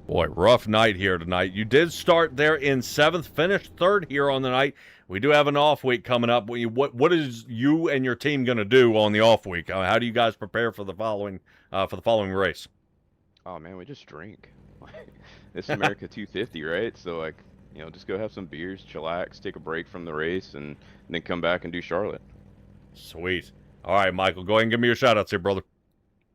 Boy, rough night here tonight. You did start there in 7th, finished 3rd here on the night. We do have an off week coming up. What is you and your team going to do on the off week? How do you guys prepare for the following race? Oh man, we just drink. It's America 250, right? So like, just go have some beers, chillax, take a break from the race, and then come back and do Charlotte. Sweet. All right, Michael, go ahead and give me your shout-outs here, brother.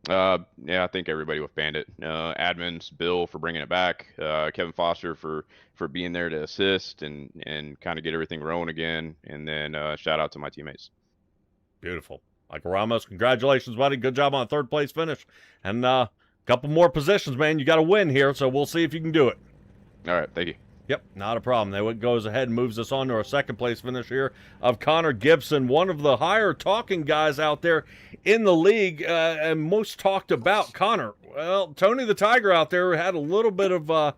Yeah, I think everybody with Bandit. Admins, Bill for bringing it back, Kevin Foster for being there to assist and kind of get everything rolling again, and then shout out to my teammates. Beautiful. Michael Ramos, congratulations, buddy. Good job on a 3rd place finish. And a couple more positions, man. You got to win here, so we'll see if you can do it. All right, thank you. Yep, not a problem. That goes ahead and moves us on to our 2nd place finish here of Connor Gibson, one of the higher talking guys out there in the league and most talked about. Connor, well, Tony the Tiger out there had a little bit of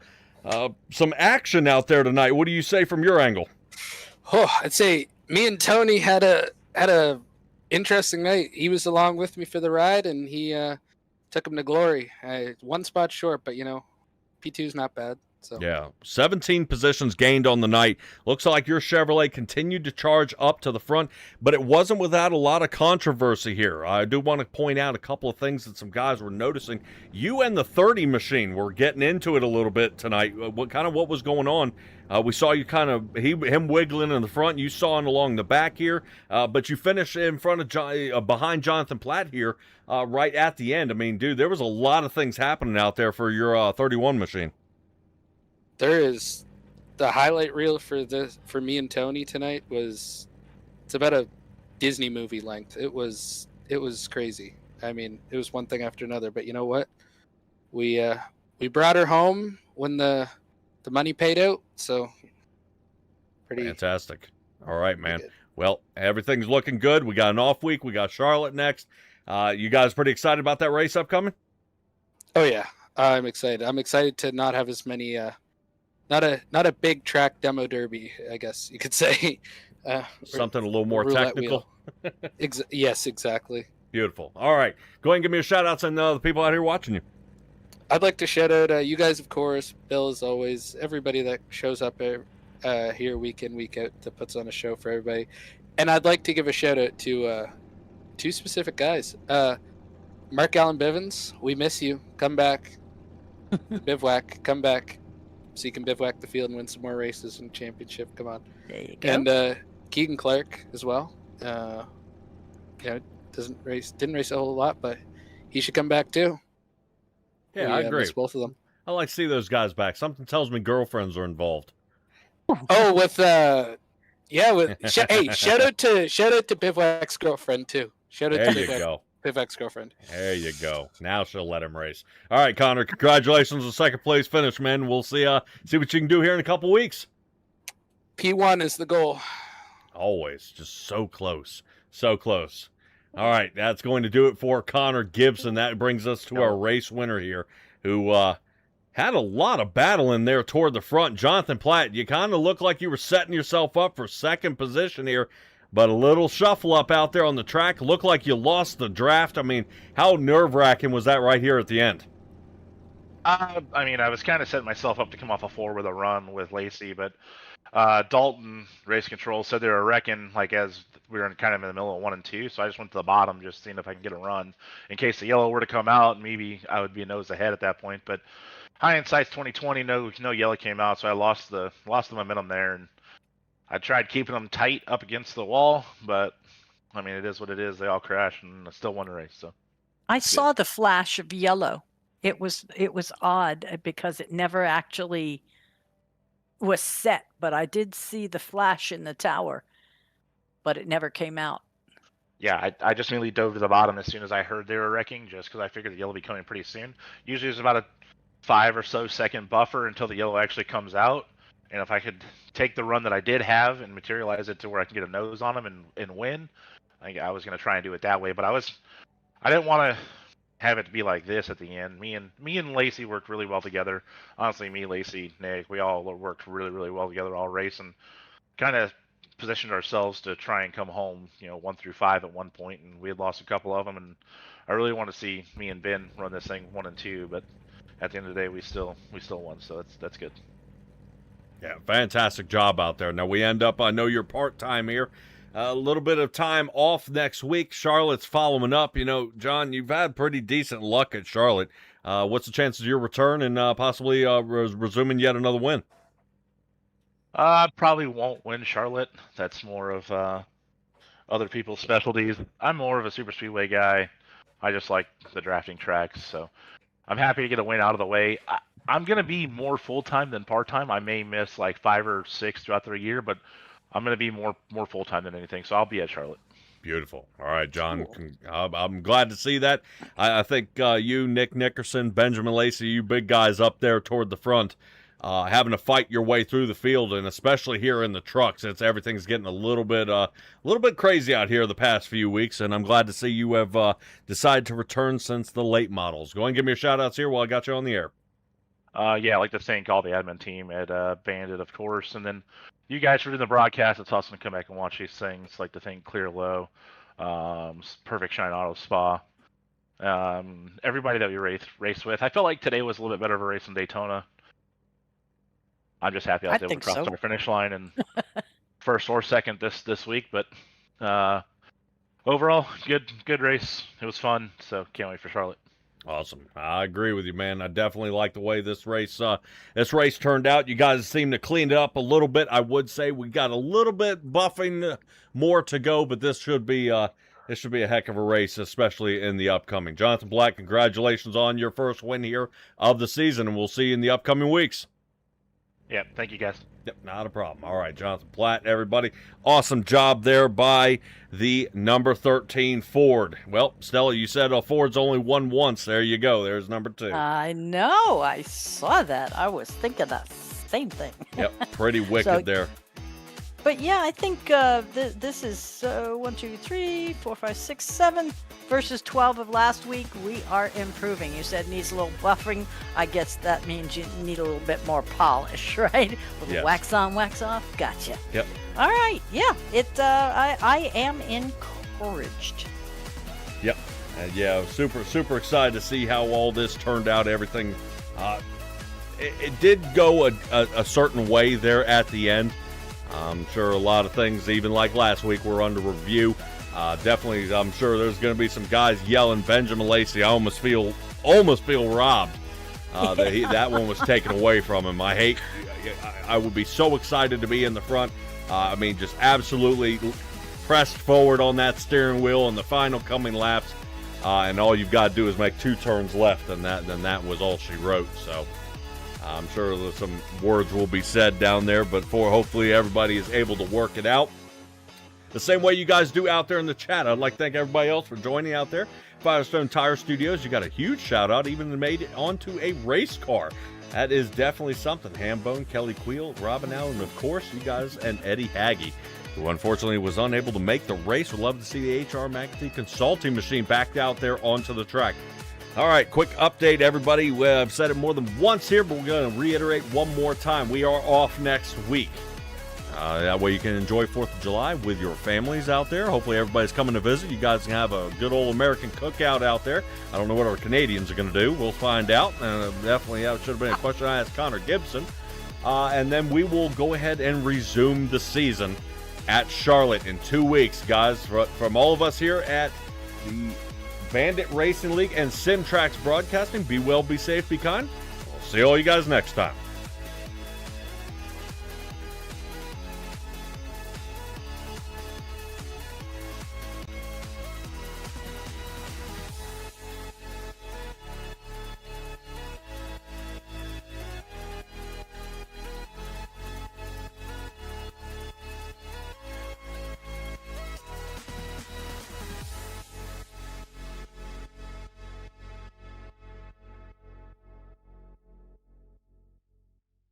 some action out there tonight. What do you say from your angle? Oh, I'd say me and Tony had a interesting night. He was along with me for the ride, and he took him to glory. 1 spot short, but P2's not bad. So. Yeah, 17 positions gained on the night. Looks like your Chevrolet continued to charge up to the front, but it wasn't without a lot of controversy here. I do want to point out a couple of things that some guys were noticing. You and the 30 machine were getting into it a little bit tonight. What was going on? We saw you him wiggling in the front. You saw him along the back here, but you finished in front of behind Jonathan Platt here right at the end. I mean, dude, there was a lot of things happening out there for your 31 machine. There is the highlight reel for me and Tony tonight it's about a Disney movie length. It was crazy. I mean, it was one thing after another, but you know what? We brought her home when the money paid out, so pretty fantastic. All right, man. Well, everything's looking good. We got an off week. We got Charlotte next. You guys pretty excited about that race upcoming? Oh yeah, I'm excited. I'm excited to not have as many not a big track demo derby, I guess you could say. Something a little more technical. Yes, exactly. Beautiful. All right. Go ahead and give me a shout-out to the people out here watching you. I'd like to shout out you guys, of course, Bill, as always, everybody that shows up here week in, week out, that puts on a show for everybody. And I'd like to give a shout out to two specific guys. Mark Allen Bivens, we miss you. Come back. Bivouac, come back. So you can bivouac the field and win some more races and championship. Come on. There you go. And Keegan Clark as well. Didn't race a whole lot, but he should come back too. Yeah, I agree. Miss both of them. I like to see those guys back. Something tells me girlfriends are involved. Oh, with hey, shout out to Bivouac's girlfriend too. Shout out There to you go. Bivouac's girlfriend. There you go. Now she'll let him race. All right, Connor, congratulations on second place finish, man. We'll see what you can do here in a couple weeks. P1 is the goal. Always. Just so close. So close. All right, that's going to do it for Connor Gibson. That brings us to our race winner here, who had a lot of battle in there toward the front. Jonathan Platt, you kind of look like you were setting yourself up for second position here, but a little shuffle up out there on the track. Looked like you lost the draft. I mean, how nerve-wracking was that right here at the end? I was kind of setting myself up to come off a 4 with a run with Lacey, but Dalton Race Control said they were wrecking, like, as we were kind of in the middle of 1 and 2, so I just went to the bottom, just seeing if I can get a run in case the yellow were to come out. Maybe I would be a nose ahead at that point, but hindsight's 2020. No yellow came out, so I lost the momentum there, and I tried keeping them tight up against the wall, but I mean, it is what it is. They all crashed, and I still won the race. So I saw the flash of yellow. It was odd because it never actually was set, but I did see the flash in the tower, but it never came out. Yeah, I just immediately dove to the bottom as soon as I heard they were wrecking, just because I figured the yellow would be coming pretty soon. Usually there's about a 5 or so second buffer until the yellow actually comes out. And if I could take the run that I did have and materialize it to where I can get a nose on them and win, I was going to try and do it that way. But I didn't want to have it be like this at the end. Me and Lacey worked really well together. Honestly, me, Lacey, Nick, we all worked really, really well together all race, and kind of positioned ourselves to try and come home, 1 through 5 at one point, and we had lost a couple of them, and I really want to see me and Ben run this thing 1 and 2, but at the end of the day, we still won, so that's good. Yeah, fantastic job out there. Now we end up, I know you're part-time here, a little bit of time off next week. Charlotte's following up. John, you've had pretty decent luck at Charlotte. What's the chances of your return and possibly resuming yet another win? I probably won't win Charlotte. That's more of other people's specialties. I'm more of a super speedway guy. I just like the drafting tracks, so I'm happy to get a win out of the way. I'm going to be more full-time than part-time. I may miss like 5 or 6 throughout the year, but I'm going to be more full-time than anything, so I'll be at Charlotte. Beautiful. All right, John. Cool. I'm glad to see that. I think you, Nick Nickerson, Benjamin Lacey, you big guys up there toward the front, having to fight your way through the field, and especially here in the trucks, everything's getting a little bit crazy out here the past few weeks, and I'm glad to see you have decided to return since the late models. Go and give me a shout-outs here while I got you on the air. Yeah, I'd like to thank all the admin team at Bandit, of course, and then you guys for doing the broadcast. It's awesome to come back and watch these things. I'd like to thank Clear Low, Perfect Shine Auto Spa, everybody that we raced with. I felt like today was a little bit better of a race than Daytona. I'm just happy I was able to cross our finish line and first or second this week, but overall, good race. It was fun, so can't wait for Charlotte. Awesome. I agree with you, man. I definitely like the way this race turned out. You guys seem to clean it up a little bit. I would say we got a little bit buffing more to go, but this should be a heck of a race, especially in the upcoming. Jonathan Black, congratulations on your first win here of the season, and we'll see you in the upcoming weeks. Yeah, thank you, guys. Yep, not a problem. All right, Jonathan Platt, everybody. Awesome job there by the number 13 Ford. Well, Stella, you said Ford's only won once. There you go. There's number 2. I know. I saw that. I was thinking that same thing. Yep, pretty wicked there. But yeah, I think this is 1, 2, 3, 4, 5, 6, 7 versus 12 of last week. We are improving. You said needs a little buffering. I guess that means you need a little bit more polish, right? A little Yes. wax on, wax off. Gotcha. Yep. All right. Yeah. I am encouraged. Yep. And yeah, super excited to see how all this turned out. Everything, it did go a certain way there at the end. I'm sure a lot of things, even like last week, were under review. Definitely, I'm sure there's going to be some guys yelling, Benjamin Lacey. I almost feel robbed that one was taken away from him. I would be so excited to be in the front. I mean, just absolutely pressed forward on that steering wheel in the final coming laps. And all you've got to do is make 2 turns left, and then that was all she wrote. So I'm sure there's some words will be said down there, but hopefully everybody is able to work it out the same way you guys do out there in the chat. I'd like to thank everybody else for joining out there. Firestone Tire Studios, you got a huge shout out, even made it onto a race car. That is definitely something. Hambone, Kelly Queel, Robin Allen, of course, you guys, and Eddie Haggy, who unfortunately was unable to make the race. Would love to see the HR McAtee Consulting Machine back out there onto the track. All right, quick update, everybody. I've said it more than once here, but we're going to reiterate one more time. We are off next week. That way you can enjoy 4th of July with your families out there. Hopefully everybody's coming to visit. You guys can have a good old American cookout out there. I don't know what our Canadians are going to do. We'll find out. Definitely, that should have been a question I asked Connor Gibson. And then we will go ahead and resume the season at Charlotte in 2 weeks, guys. From all of us here at the Bandit Racing League and SimTrax Broadcasting, be well, be safe, be kind. We'll see all you guys next time.